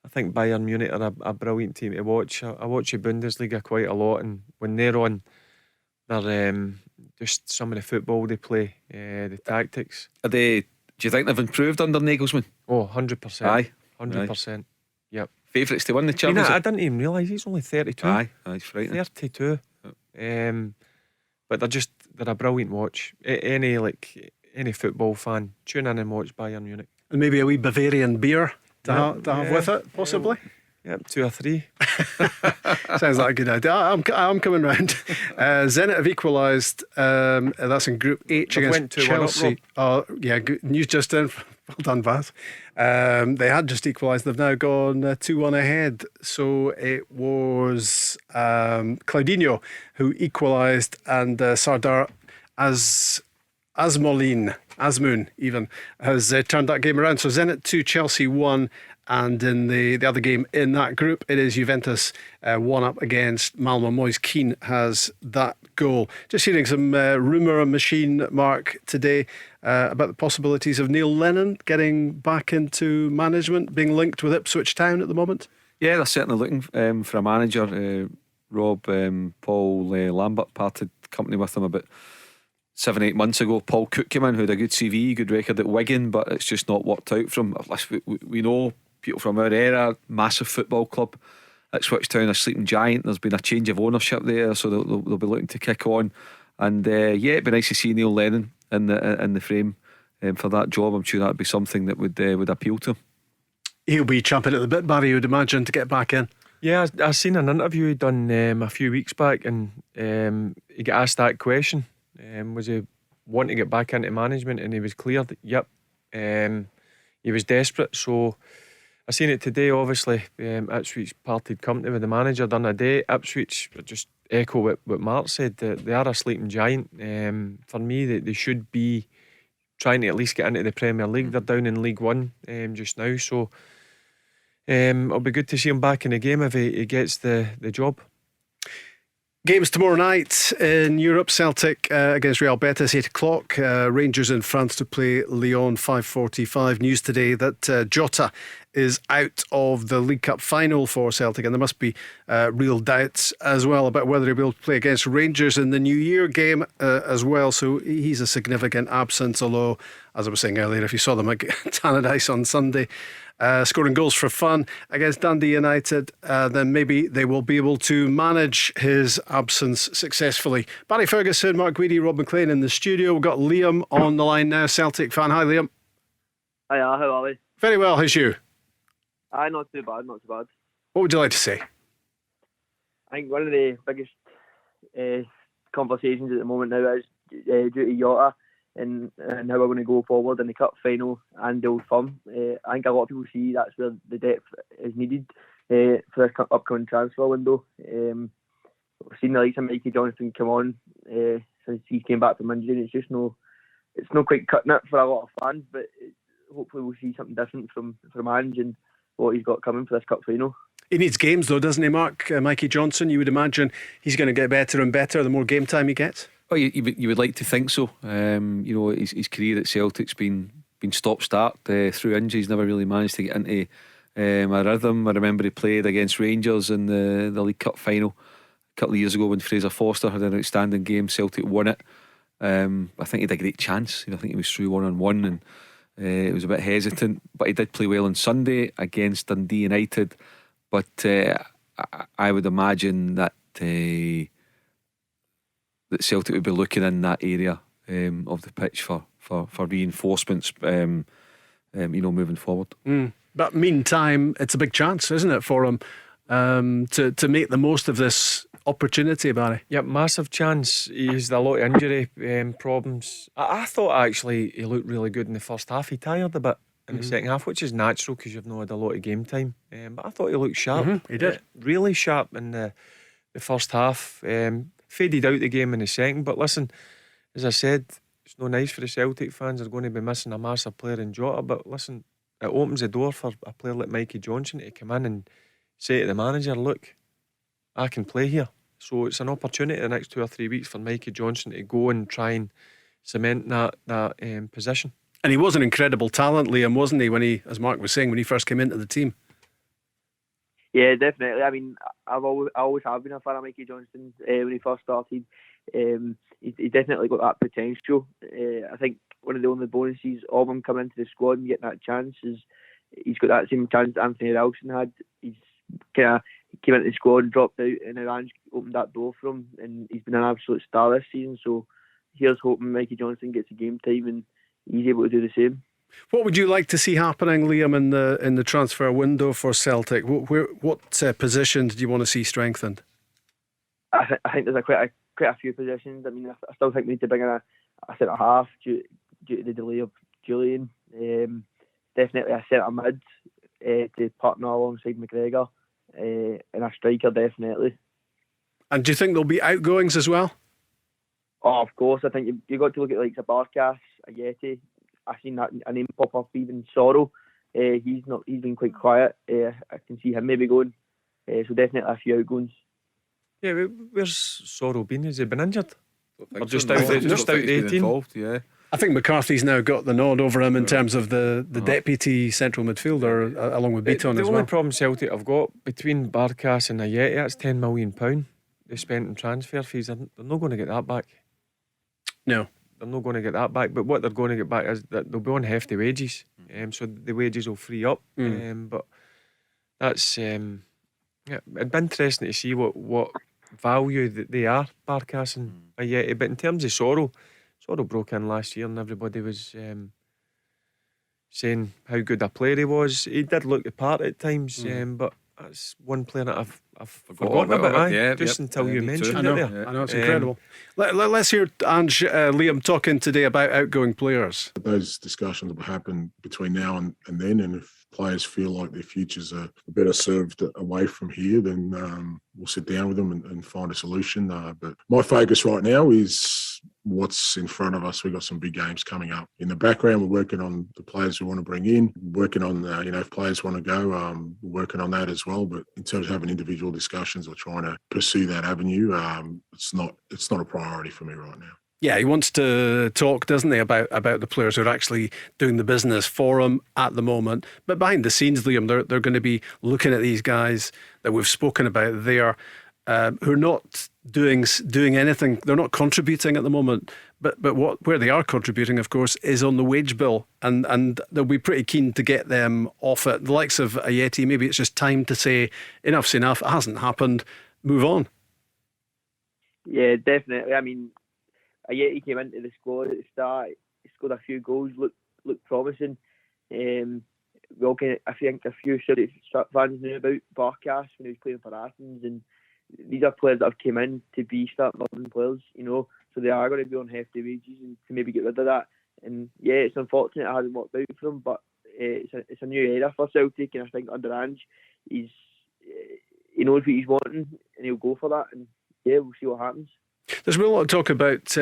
Bayern Munich are a brilliant team to watch. I watch the Bundesliga quite a lot, and when they're on, they're just some of the football they play, the tactics.
Do you think they've improved under Nagelsmann?
Oh, 100%.
Aye.
100%. Yep.
Favourites to win the
I
Champions
I
League?
didn't even realise he's only 32.
Aye, it's frightening.
32. But they're a brilliant watch. Any football fan, tune in and watch Bayern Munich.
And maybe a wee Bavarian beer to have with it, possibly.
Yep, 2 or 3.
Sounds like a good idea. I'm coming round. Zenit have equalised. That's in Group H
They've
against
went 2-1 up,
Chelsea. Oh, yeah, good news just in. Well done, Vaz. They had just equalised. They've now gone 2-1 ahead. So it was Claudinho who equalised, and Sardar Azmoun even has turned that game around. So Zenit 2, Chelsea 1. And in the other game in that group, it is Juventus 1 up against Malmo. Moise Keane has that goal. Just hearing some rumour machine, Mark, today about the possibilities of Neil Lennon getting back into management, being linked with Ipswich Town at the moment.
Yeah, they're certainly looking for a manager. Rob, Paul Lambert parted company with them about 7-8 months ago. Paul Cook came in, who had a good CV, good record at Wigan, but it's just not worked out for him. We know people from our era, massive football club, Switchtown a sleeping giant. There's been a change of ownership there, so they'll be looking to kick on. And it'd be nice to see Neil Lennon in the frame for that job. I'm sure that'd be something that would appeal to him.
He'll be champing at the bit, Barry, you would imagine, to get back in.
Yeah, I seen an interview he done a few weeks back, and he got asked that question. Was he wanting to get back into management? And he was clear that, yep, he was desperate. So I seen it today, obviously. Ipswich parted company with the manager done a day. Ipswich, just echo what Mark said, they are a sleeping giant. For me, they should be trying to at least get into the Premier League. They're down in League One just now, so it'll be good to see him back in the game if he gets the job.
Games tomorrow night in Europe. Celtic against Real Betis, 8 o'clock. Rangers in France to play Lyon, 5:45. News today that Jota is out of the League Cup final for Celtic, and there must be real doubts as well about whether he'll be able to play against Rangers in the New Year game as well. So he's a significant absence, although, as I was saying earlier, if you saw them at Tannadice on Sunday scoring goals for fun against Dundee United, then maybe they will be able to manage his absence successfully. Barry Ferguson, Mark Guidi, Rob McLean in the studio. We've got Liam on the line now, Celtic fan. Hi, Liam.
Hiya, how are we?
Very well, how's you?
Not too bad, not too bad.
What would you like to say?
I think one of the biggest conversations at the moment now is due to Jota and how we're going to go forward in the cup final and the Old Firm. I think a lot of people see that's where the depth is needed for this upcoming transfer window. We've seen the likes of Mikey Johnson come on since he came back from injury, and it's not quite cutting it for a lot of fans, but hopefully we'll see something different from Ange and what he's got coming for this cup final.
He needs games though, doesn't he, Mark? Mikey Johnson, you would imagine he's going to get better and better the more game time he gets.
Well, you would like to think so. His career at Celtic's been stop-start through injuries. Never really managed to get into a rhythm. I remember he played against Rangers in the League Cup final a couple of years ago when Fraser Forster had an outstanding game. Celtic won it. I think he had a great chance. I think he was through 1-on-1 and he was a bit hesitant, but he did play well on Sunday against Dundee United. But I would imagine that Celtic would be looking in that area of the pitch for reinforcements, moving forward.
But meantime, it's a big chance, isn't it, for him to make the most of this opportunity, Barry?
Yep, massive chance. He's had a lot of injury problems. I thought actually he looked really good in the first half. He tired a bit in the second half, which is natural because you've not had a lot of game time. But I thought he looked sharp.
He did.
Really sharp in the first half. Faded out the game in the second. But listen, as I said, it's no nice for the Celtic fans. They're going to be missing a massive player in Jota. But listen, it opens the door for a player like Mikey Johnson to come in and say to the manager, look, I can play here. So it's an opportunity the next 2 or 3 weeks for Mikey Johnson to go and try and cement that position.
And he was an incredible talent, Liam, wasn't he, when he, as Mark was saying, when he first came into the team?
Yeah, definitely. I mean, I always have been a fan of Mikey Johnson when he first started. He definitely got that potential. I think one of the only bonuses of him coming into the squad and getting that chance is he's got that same chance that Anthony Ralston had. He's kind of came into the squad, dropped out, and now Ange opened that door for him, and he's been an absolute star this season. So here's hoping Mikey Johnson gets a game time and he's able to do the same.
What would you like to see happening, Liam, in the transfer window for Celtic? What positions do you want to see strengthened?
I think there's quite a few positions. I mean, I still think we need to bring in a centre half due to the delay of Julian. Definitely a centre mid to partner alongside McGregor, and a striker definitely. And
do you think there'll be outgoings as well?
Oh, of course. I think you got to look at like Zabarkas, Ayeti. I've seen that a name pop up. Even Sorrow, he's been quite quiet. I can see him maybe going. So definitely a few outgoings.
Yeah, where's Sorrow been? Has he been injured? Or just
so.
out the 18?
Involved, yeah.
I think McCarthy's now got the nod over him in terms of the deputy central midfielder, along with Beaton as well.
The only problem Celtic have got between Barkas and Ayeti, that's £10 million they spent in transfer fees. They're not going to get that back.
No.
They're not going to get that back, but what they're going to get back is that they'll be on hefty wages, so the wages will free up. But that's Yeah, it'd be interesting to see what value that they are, Barkas and Ayeti. But in terms of Sorrell broke in last year and everybody was saying how good a player he was. He did look the part at times, but that's one player that I've forgotten about. Just until you mentioned
I know,
it there.
I know, it's incredible. Let's hear Ange, Liam talking today about outgoing players.
Those discussions will happen between now and then, and if players feel like their futures are better served away from here, then we'll sit down with them and find a solution. But my focus right now is what's in front of us. We've got some big games coming up. In the background, we're working on the players we want to bring in, working on, if players want to go, we're working on that as well. But in terms of having individual discussions or trying to pursue that avenue, it's not a priority for me right now.
Yeah, he wants to talk, doesn't he, about the players who are actually doing the business for him at the moment. But behind the scenes, Liam, they're going to be looking at these guys that we've spoken about there, who are not doing anything. They're not contributing at the moment. But where they are contributing, of course, is on the wage bill, and they'll be pretty keen to get them off it. The likes of Ayeti, maybe it's just time to say enough's enough. It hasn't happened. Move on.
Yeah, definitely. I mean, Ayeti came into the squad at the start. He scored a few goals, looked promising. We all I think a few Celtic fans knew about Barkas when he was playing for Athens, and these are players that have come in to be starting 11 players, so they are going to be on hefty wages, and to maybe get rid of that. And yeah, it's unfortunate it hasn't worked out for them, but it's a new era for Celtic, and I think under Ange, he knows what he's wanting, and he'll go for that. And yeah, we'll see what happens.
There's been a lot of talk about,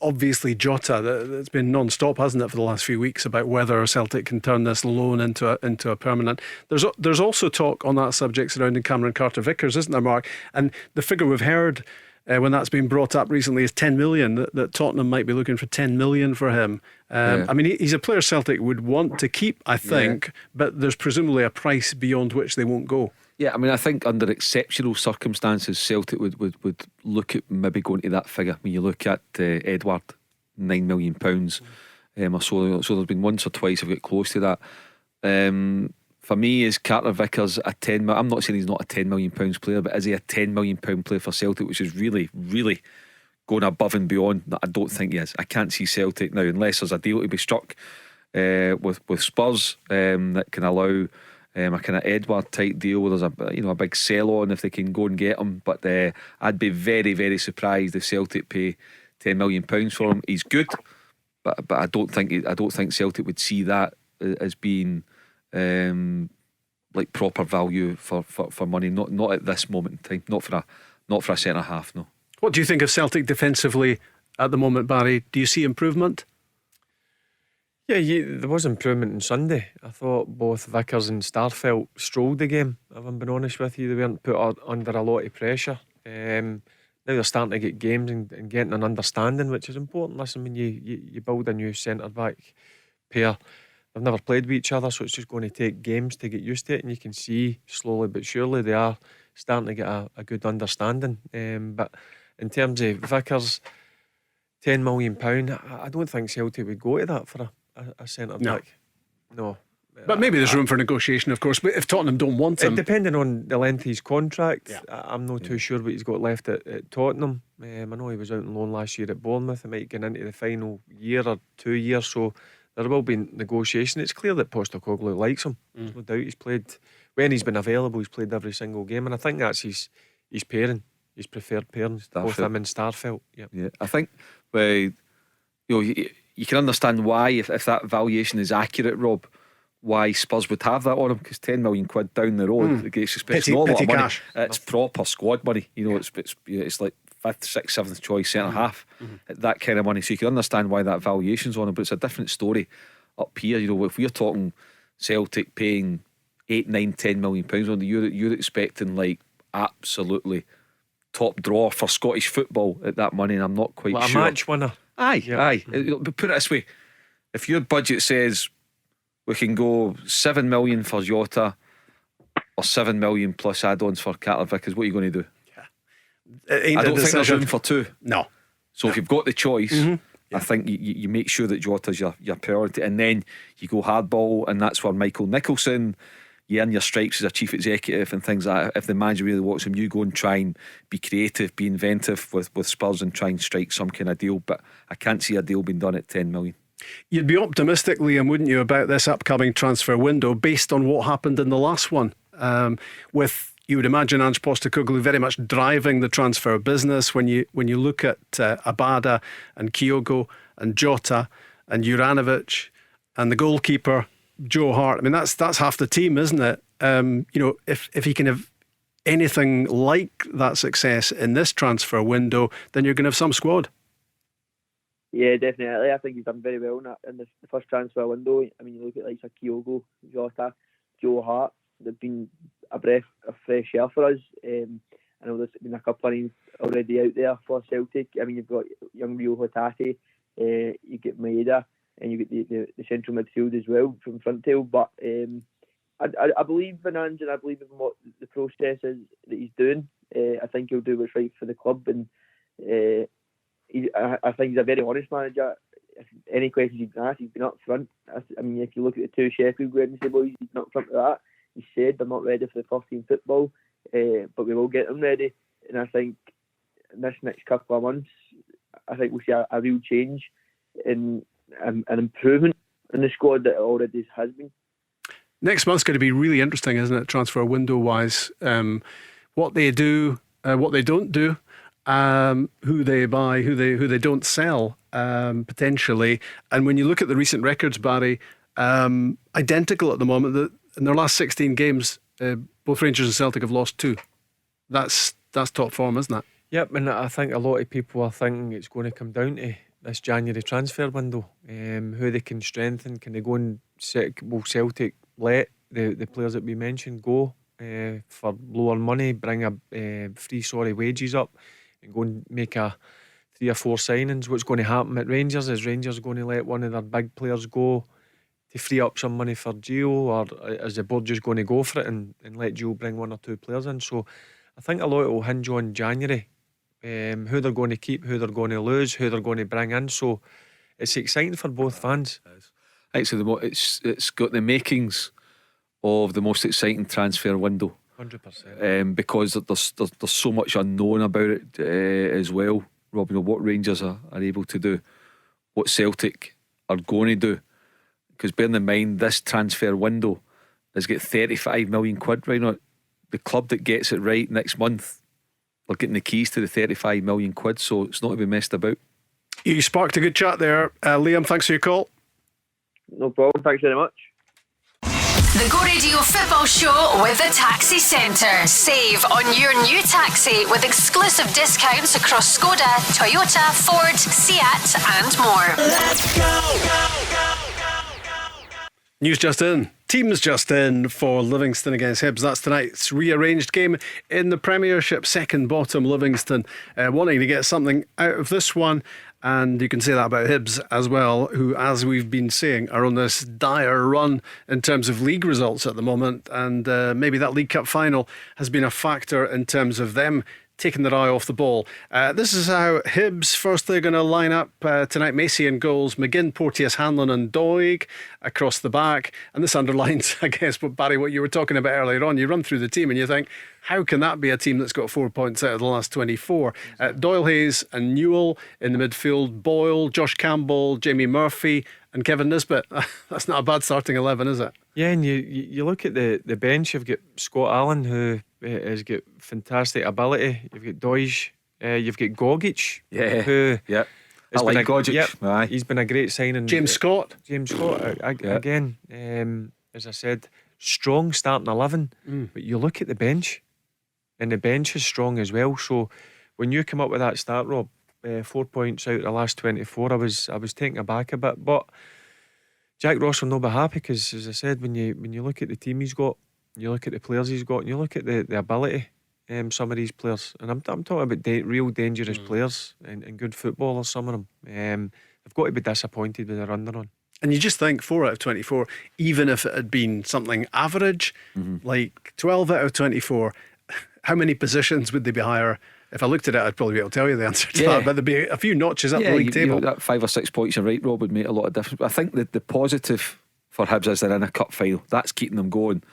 obviously, Jota. That's been non-stop, hasn't it, for the last few weeks, about whether Celtic can turn this loan into a permanent. There's also talk on that subject surrounding Cameron Carter-Vickers, isn't there, Mark? And the figure we've heard when that's been brought up recently is 10 million, that Tottenham might be looking for 10 million for him. I mean, he's a player Celtic would want to keep, I think, but there's presumably a price beyond which they won't go.
Yeah, I mean, I think under exceptional circumstances, Celtic would look at maybe going to that figure. When you look at Edward, £9 million or so. So there's been once or twice I've got close to that. For me, is Carter Vickers a 10 million? I'm not saying he's not a £10 million player, but is he a £10 million player for Celtic, which is really, really going above and beyond? I don't think he is. I can't see Celtic now, unless there's a deal to be struck with Spurs that can allow a kind of Edward type deal where there's a big sell on if they can go and get him. But I'd be very, very surprised if Celtic pay £10 million for him. He's good, but I don't think Celtic would see that as being like proper value for money. Not at this moment in time. Not for a centre half. No.
What do you think of Celtic defensively at the moment, Barry? Do you see improvement?
Yeah, there was improvement on Sunday. I thought both Vickers and Starfelt strolled the game, if I'm being honest with you. They weren't put under a lot of pressure. Now they're starting to get games and getting an understanding, which is important. Listen, when you build a new centre-back pair, they've never played with each other, so it's just going to take games to get used to it, and you can see slowly but surely they are starting to get a good understanding. But in terms of Vickers, £10 million, I don't think Celtic would go to that for a centre back. No.
But maybe there's room for negotiation, of course. But if Tottenham don't want him,
depending on the length of his contract, I'm not too sure what he's got left at Tottenham. I know he was out on loan last year at Bournemouth. He might get into the final year or 2 years, so there will be negotiation. It's clear that Postecoglou likes him. There's no doubt. He's played when he's been available. He's played every single game, and I think that's his pairing, his preferred pairing. Both him and Starfelt.
Yeah, I think you can understand why, if that valuation is accurate, Rob, why Spurs would have that on him, because £10 million down the road, it's not a lot of money.
Cash.
It's proper squad money. It's like 5th, 6th, 7th choice centre half, that kind of money. So you can understand why that valuation's on him. But it's a different story up here. If we're talking Celtic paying £8, £9, £10 million on you're expecting like absolutely top drawer for Scottish football at that money, and I'm not quite sure.
A match winner.
Aye. But put it this way: if your budget says we can go 7 million for Jota or 7 million plus add-ons for Carter Vickers, what are you going to do? I don't think there's room for two.
No.
So if you've got the choice, I think you make sure that Jota's your priority, and then you go hardball, and that's where Michael Nicholson, you earn your stripes as a chief executive and things like that. If the manager really wants him, you go and try and be creative, be inventive with Spurs and try and strike some kind of deal. But I can't see a deal being done at 10 million.
You'd be optimistic, Liam, wouldn't you, about this upcoming transfer window based on what happened in the last one? With, you would imagine, Ange Postecoglou very much driving the transfer business. When you look at Abada and Kyogo and Jota and Juranovic and the goalkeeper Joe Hart, I mean that's half the team, isn't it? If he can have anything like that success in this transfer window, then you're going to have some squad.
Yeah, definitely. I think he's done very well in the first transfer window. I mean, you look at like Kyogo, Jota, Joe Hart. They've been a breath of fresh air for us. I know there's been a couple of names already out there for Celtic. I mean, you've got young Rio Hatate, you get Maeda, and you get the central midfield as well from Frontail. But I believe in Ange, and I believe in what the process is that he's doing. I think he'll do what's right for the club, and I think he's a very honest manager. If any questions you can ask, he's been up front. I mean, if you look at the two Sheffield Wednesday boys, he's been up front with that. He said they're not ready for the first team football, but we will get them ready. And I think in this next couple of months, I think we'll see a real change in an improvement in the squad that already has been. Next
month's going to be really interesting, isn't it, transfer window wise? What they do, what they don't do, who they buy, who they don't sell, potentially. And when you look at the recent records, Barry, identical at the moment. That in their last 16 games, both Rangers and Celtic have lost 2. That's top form, isn't it?
Yep, and I think a lot of people are thinking it's going to come down to this January transfer window. Who they can strengthen. Can they go and Celtic let the players that we mentioned go for lower money, bring free wages up, and go and make 3 or 4 signings. What's going to happen at Rangers? Is Rangers going to let one of their big players go to free up some money for Gio, or is the board just going to go for it and let Gio bring 1 or 2 players in? So I think a lot will hinge on January, who they're going to keep, who they're going to lose, who they're going to bring in. So it's exciting for both fans.
Actually, it's got the makings of the most exciting transfer window.
100%.
Because there's so much unknown about it as well, Rob. What Rangers are able to do, what Celtic are going to do. Because bearing in mind, this transfer window has got 35 million quid right now. The club that gets it right next month are getting the keys to the 35 million quid, so it's not to be messed about.
You sparked a good chat there, Liam. Thanks for your call.
No problem. Thanks very much.
The Go Radio Football Show with the Taxi Centre. Save on your new taxi with exclusive discounts across Skoda, Toyota, Ford, Seat and more.
Let's go.
News just in. Teams just in for Livingston against Hibs. That's tonight's rearranged game in the Premiership. Second bottom Livingston wanting to get something out of this one. And you can say that about Hibs as well, who, as we've been saying, are on this dire run in terms of league results at the moment. And maybe that League Cup final has been a factor in terms of them taking their eye off the ball. This is how Hibs first they're going to line up tonight. Macy in goals, McGinn, Porteous, Hanlon and Doig across the back. And this underlines, I guess, but Barry, what you were talking about earlier on. You run through the team and you think, how can that be a team that's got 4 points out of the last 24? Doyle, Hayes and Newell in the midfield, Boyle, Josh Campbell, Jamie Murphy and Kevin Nisbet. That's not a bad starting 11, is it?
Yeah, and you look at the bench. You've got Scott Allen, who has got fantastic ability. You've got Doige, you've got Gogic, who
I like Gogic.
Yep, he's been a great signing.
James Scott
again, as I said, strong starting 11. But you look at the bench, and the bench is strong as well. So when you come up with that start, Rob, 4 points out of the last 24, I was taken aback a bit. But Jack Ross will not be happy because, as I said, when you look at the team he's got, you look at the players he's got, and you look at the ability, some of these players, and I'm talking about real dangerous players and good footballers. Some of them, they've got to be disappointed with the run they're on.
And you just think 4 out of 24, even if it had been something average, like 12 out of 24, how many positions would they be higher? If I looked at it, I'd probably be able to tell you the answer to that. But there'd be a few notches up the league table.
That 5 or 6 points you're right, Rob, would make a lot of difference. But I think that the positive for Hibs is they're in a cup final. That's keeping them going.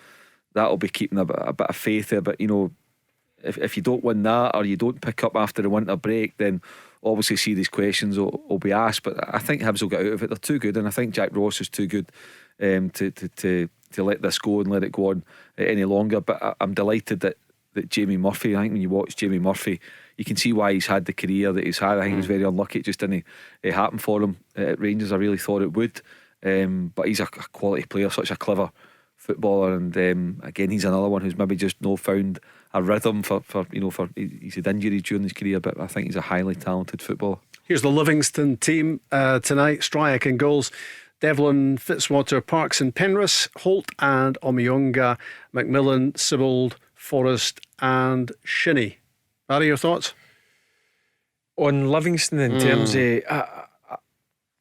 that'll be keeping a bit of faith there. But if you don't win that, or you don't pick up after the winter break, then obviously serious questions will be asked. But I think Hibs will get out of it. They're too good, and I think Jack Ross is too good to let this go and let it go on any longer. But I'm delighted that Jamie Murphy, I think when you watch Jamie Murphy, you can see why he's had the career that he's had. I think he was very unlucky, it just didn't happen for him at Rangers. I really thought it would, but he's a quality player, such a clever footballer, and again he's another one who's maybe just no found a rhythm for he's had injuries during his career, but I think he's a highly talented footballer.
Here's the Livingston team tonight. Stryach in goals, Devlin, Fitzwater, Parks and Penrith, Holt and Omiyonga, McMillan, Sibbald, Forrest and Shinnie. Barry, your thoughts?
On Livingston in terms of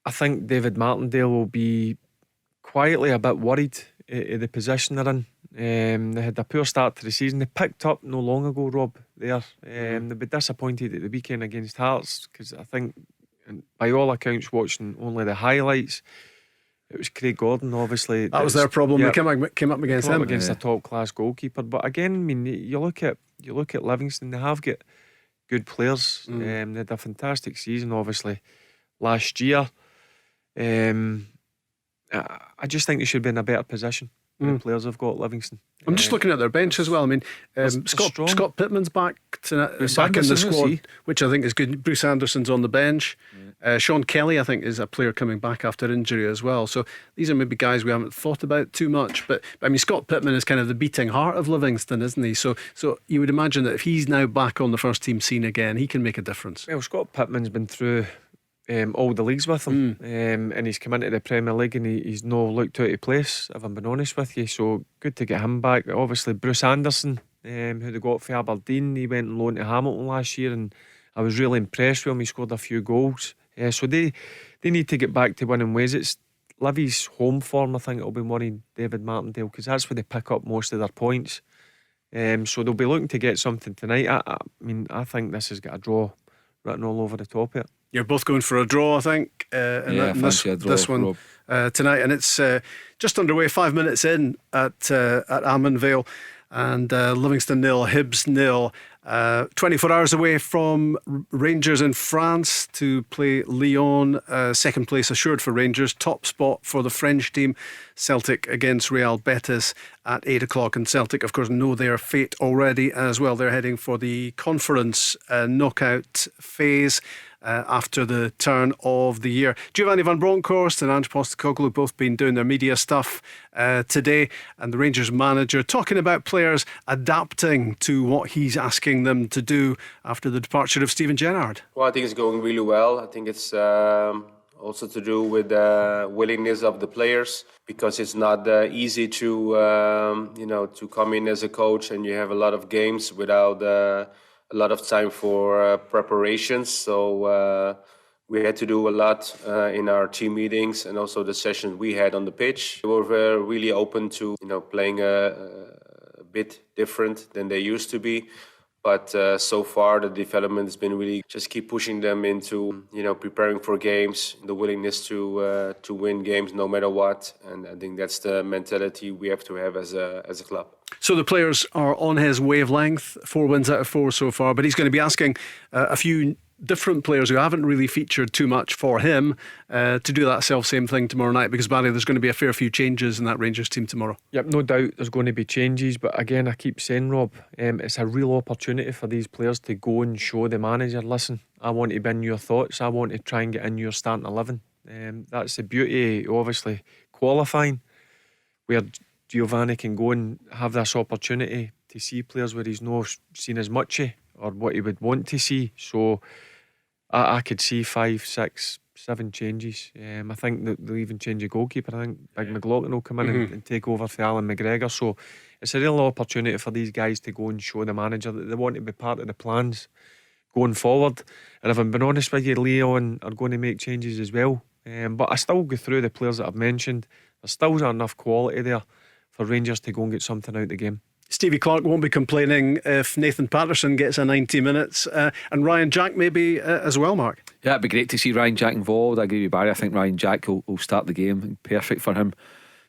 I think David Martindale will be quietly a bit worried at the position they're in. They had a poor start to the season. They picked up no long ago, Rob, there. They'll be disappointed at the weekend against Hearts, because I think, and by all accounts, watching only the highlights, it was Craig Gordon, obviously.
That was their problem. They came up against him.
Against a top class goalkeeper. But again, I mean, you look at Livingston, they have got good players. They had a fantastic season, obviously, last year. I just think they should be in a better position. The players have got Livingston.
I'm just looking at their bench as well. I mean, Scott Pittman's back in the squad, which I think is good. Bruce Anderson's on the bench. Sean Kelly, I think, is a player coming back after injury as well. So these are maybe guys we haven't thought about too much. But I mean, Scott Pittman is kind of the beating heart of Livingston, isn't he? So you would imagine that if he's now back on the first team scene again, he can make a difference.
Well, Scott Pittman's been through all the leagues with him, and he's come into the Premier League and he's no looked out of place, if I'm being honest with you. So good to get him back. Obviously Bruce Anderson, who they got for Aberdeen, he went on loan to Hamilton last year, and I was really impressed with him. He scored a few goals. So they need to get back to winning ways. It's Livy's home form, I think, it'll be worrying David Martindale, because that's where they pick up most of their points. So they'll be looking to get something tonight. I mean, I think this has got a draw written all over the top of it.
You're both going for a draw, I think, this one tonight, and it's just underway. 5 minutes in at Almond Vale, and Livingston 0, Hibs 0. 24 hours away from Rangers in France to play Lyon. Second place assured for Rangers. Top spot for the French team. Celtic against Real Betis at 8 o'clock. And Celtic, of course, know their fate already as well. They're heading for the conference knockout phase after the turn of the year. Giovanni Van Bronckhorst and Ange Postecoglou both been doing their media stuff today, and the Rangers manager talking about players adapting to what he's asking them to do after the departure of Steven Gerrard.
Well, I think it's going really well. I think it's also to do with the willingness of the players, because it's not easy to to come in as a coach and you have a lot of games without a lot of time for preparations. So we had to do a lot in our team meetings and also the sessions we had on the pitch. We were really open to playing a bit different than they used to be. But so far the development has been really just keep pushing them into preparing for games, the willingness to win games no matter what. And I think that's the mentality we have to have as a club.
So the players are on his wavelength, 4 wins out of 4 so far, but he's going to be asking a few different players who haven't really featured too much for him to do that same thing tomorrow night, because Barry, there's going to be a fair few changes in that Rangers team tomorrow.
Yep, no doubt there's going to be changes, but again, I keep saying, Rob, it's a real opportunity for these players to go and show the manager, listen, I want to be in your thoughts, I want to try and get in your starting 11. That's the beauty, obviously, qualifying, where Giovanni can go and have this opportunity to see players where he's not seen as much or what he would want to see. So I could see 5, 6, 7 changes. I think that they'll even change a goalkeeper. I think Big McLaughlin will come in and take over for Alan McGregor. So it's a real opportunity for these guys to go and show the manager that they want to be part of the plans going forward. And if I'm being honest with you, Leon are going to make changes as well. But I still go through the players that I've mentioned. There still isn't enough quality there for Rangers to go and get something out of the game.
Stevie Clark won't be complaining if Nathan Patterson gets a 90 minutes and Ryan Jack maybe as well, Mark.
Yeah, it'd be great to see Ryan Jack involved. I agree with Barry. I think Ryan Jack will start the game. Perfect for him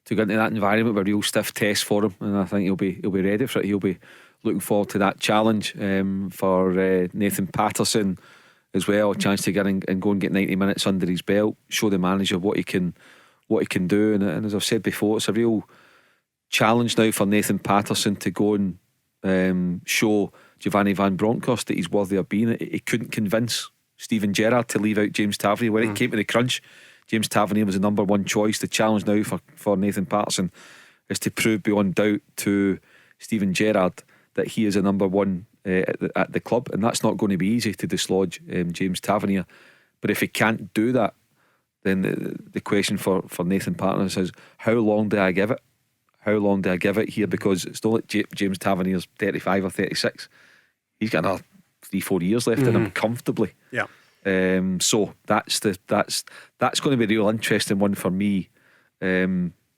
to go into that environment with a real stiff test for him, and I think he'll be ready for it. He'll be looking forward to that challenge for Nathan Patterson as well. A chance to get in and go and get 90 minutes under his belt, show the manager what he can do. And as I've said before, it's a real challenge now for Nathan Patterson to go and show Giovanni Van Bronckhorst that he's worthy of being it. He couldn't convince Steven Gerrard to leave out James Tavernier when it came to the crunch. James Tavernier was the number one choice. The challenge now for Nathan Patterson is to prove beyond doubt to Steven Gerrard that he is a number one at the club, and that's not going to be easy to dislodge James Tavernier. But if he can't do that, then the question for Nathan Patterson is, how long do I give it? How long do I give it here? Because it's not like James Tavernier's 35 or 36. He's got another 3-4 years left in him comfortably.
Yeah.
So that's going to be a real interesting one for me.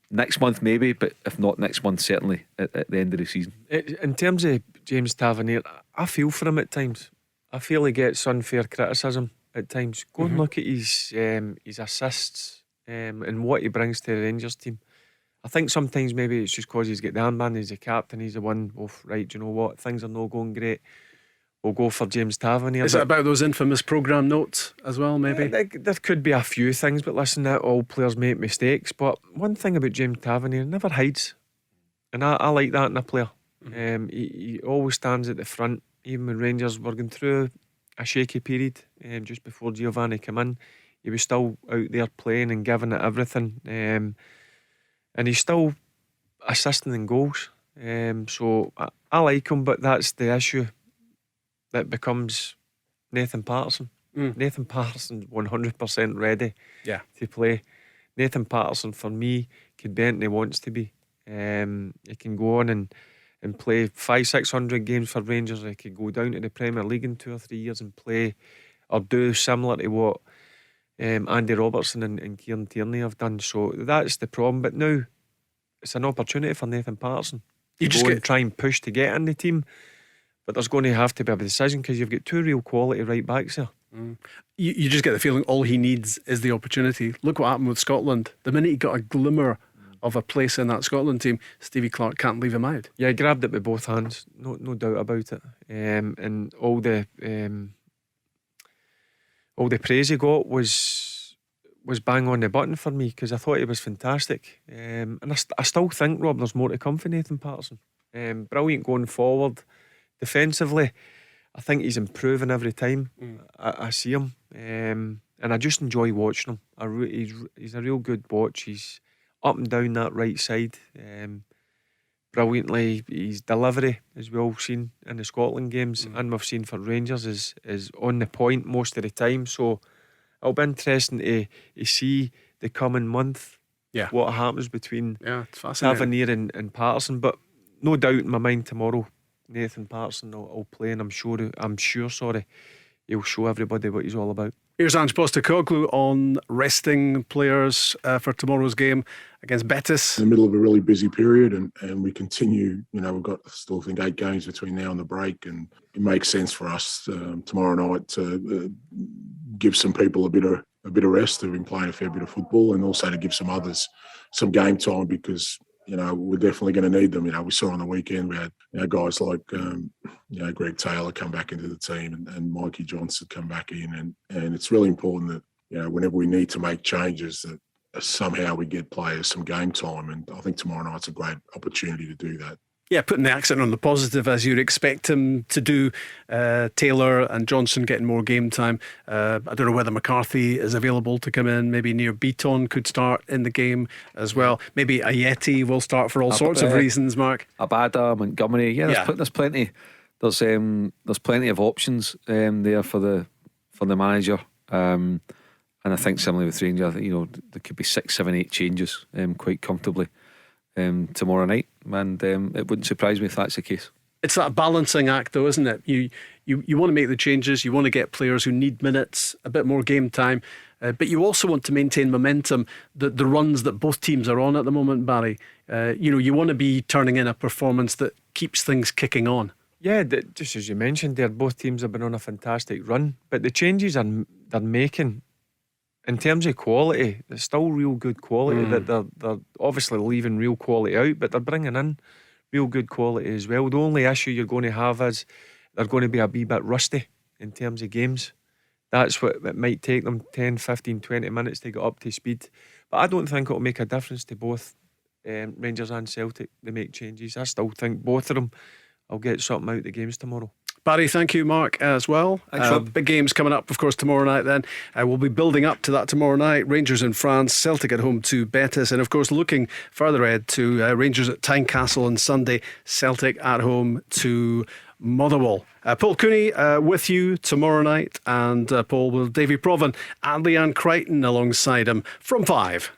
Next month maybe, but if not next month, certainly at the end of the season.
In terms of James Tavernier, I feel for him at times. I feel he gets unfair criticism at times. Go and look at his assists and what he brings to the Rangers team. I think sometimes maybe it's just because he's got the armband, he's the captain, he's the one. Oh, right, do you know what? Things are not going great. We'll go for James Tavernier.
Is it about those infamous programme notes as well, maybe?
There could be a few things, but listen, that all players make mistakes. But one thing about James Tavernier, never hides. And I like that in a player. He always stands at the front. Even when Rangers were going through a shaky period just before Giovanni came in, he was still out there playing and giving it everything. And he's still assisting in goals. So I like him, but that's the issue. That becomes Nathan Patterson. Nathan Patterson's 100% ready to play. Nathan Patterson, for me, could be anything he wants to be. He can go on and play 500-600 games for Rangers. He could go down to the Premier League in 2 or 3 years and play or do similar to what Andy Robertson and Kieran Tierney have done. So that's the problem. But now it's an opportunity for Nathan Patterson to go and try and push to get in the team. But there's going to have to be a decision because you've got 2 real quality right backs there.
You just get the feeling all he needs is the opportunity. Look what happened with Scotland. The minute he got a glimmer of a place in that Scotland team, Stevie Clarke can't leave him out.
Yeah, he grabbed it with both hands, no doubt about it. And all the praise he got was bang on the button for me because I thought he was fantastic. And I still think, Rob, there's more to come for Nathan Patterson. Brilliant going forward. Defensively, I think he's improving every time I see him, and I just enjoy watching him. He's a real good watch. He's up and down that right side brilliantly. His delivery, as we all seen in the Scotland games and we've seen for Rangers, is on the point most of the time. So it'll be interesting to see the coming month what happens between Tavernier and Patterson. But no doubt in my mind tomorrow Nathan Patterson will play, and I'm sure he'll show everybody what he's all about.
Here's Ange Postecoglou on resting players for tomorrow's game against Betis.
In the middle of a really busy period, and we continue. We've got still, I think, 8 games between now and the break, and it makes sense for us tomorrow night to give some people a bit of rest who've been playing a fair bit of football, and also to give some others some game time because we're definitely going to need them. We saw on the weekend we had guys like Greg Taylor come back into the team and Mikey Johnson come back in, and it's really important that whenever we need to make changes that somehow we get players some game time, and I think tomorrow night's a great opportunity to do that.
Yeah, putting the accent on the positive as you'd expect him to do. Taylor and Johnson getting more game time. I don't know whether McCarthy is available to come in. Maybe Near Beaton could start in the game as well. Maybe Ayeti will start for all sorts of reasons, Mark.
Abada, Montgomery. There's plenty. There's plenty of options there for the manager. And I think similarly with Rangers, there could be 6, 7, 8 changes quite comfortably tomorrow night, and it wouldn't surprise me if that's the case.
It's that balancing act though, isn't it? You want to make the changes, you want to get players who need minutes, a bit more game time, but you also want to maintain momentum, the runs that both teams are on at the moment, Barry. You want to be turning in a performance that keeps things kicking on.
Yeah, just as you mentioned there, both teams have been on a fantastic run, but the changes they're making in terms of quality, there's still real good quality. That they're obviously leaving real quality out, but they're bringing in real good quality as well. The only issue you're going to have is they're going to be a wee bit rusty in terms of games. That's what it might take them 10, 15, 20 minutes to get up to speed. But I don't think it'll make a difference to both Rangers and Celtic. They make changes. I still think both of them will get something out of the games tomorrow.
Barry, thank you, Mark, as well.
Thanks, Rob.
Big games coming up, of course, tomorrow night then. We'll be building up to that tomorrow night. Rangers in France, Celtic at home to Betis, and of course looking further ahead to Rangers at Tynecastle on Sunday, Celtic at home to Motherwell. Paul Cooney with you tomorrow night, and Paul with Davy Provan and Leanne Crichton alongside him from 5.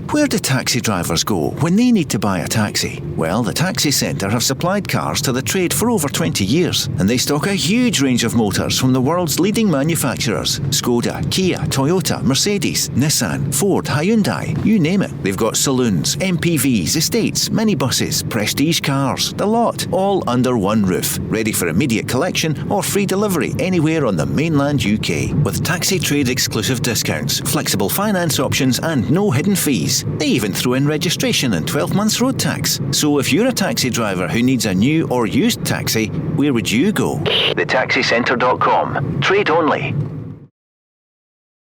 Where do taxi drivers go when they need to buy a taxi? Well, the Taxi Centre have supplied cars to the trade for over 20 years, and they stock a huge range of motors from the world's leading manufacturers: Skoda, Kia, Toyota, Mercedes, Nissan, Ford, Hyundai, you name it. They've got saloons, MPVs, estates, minibuses, prestige cars, the lot, all under one roof, ready for immediate collection or free delivery anywhere on the mainland UK. With taxi trade exclusive discounts, flexible finance options and no hidden fees. They even throw in registration and 12 months road tax. So if you're a taxi driver who needs a new or used taxi, where would you go? TheTaxiCentre.com. Trade only.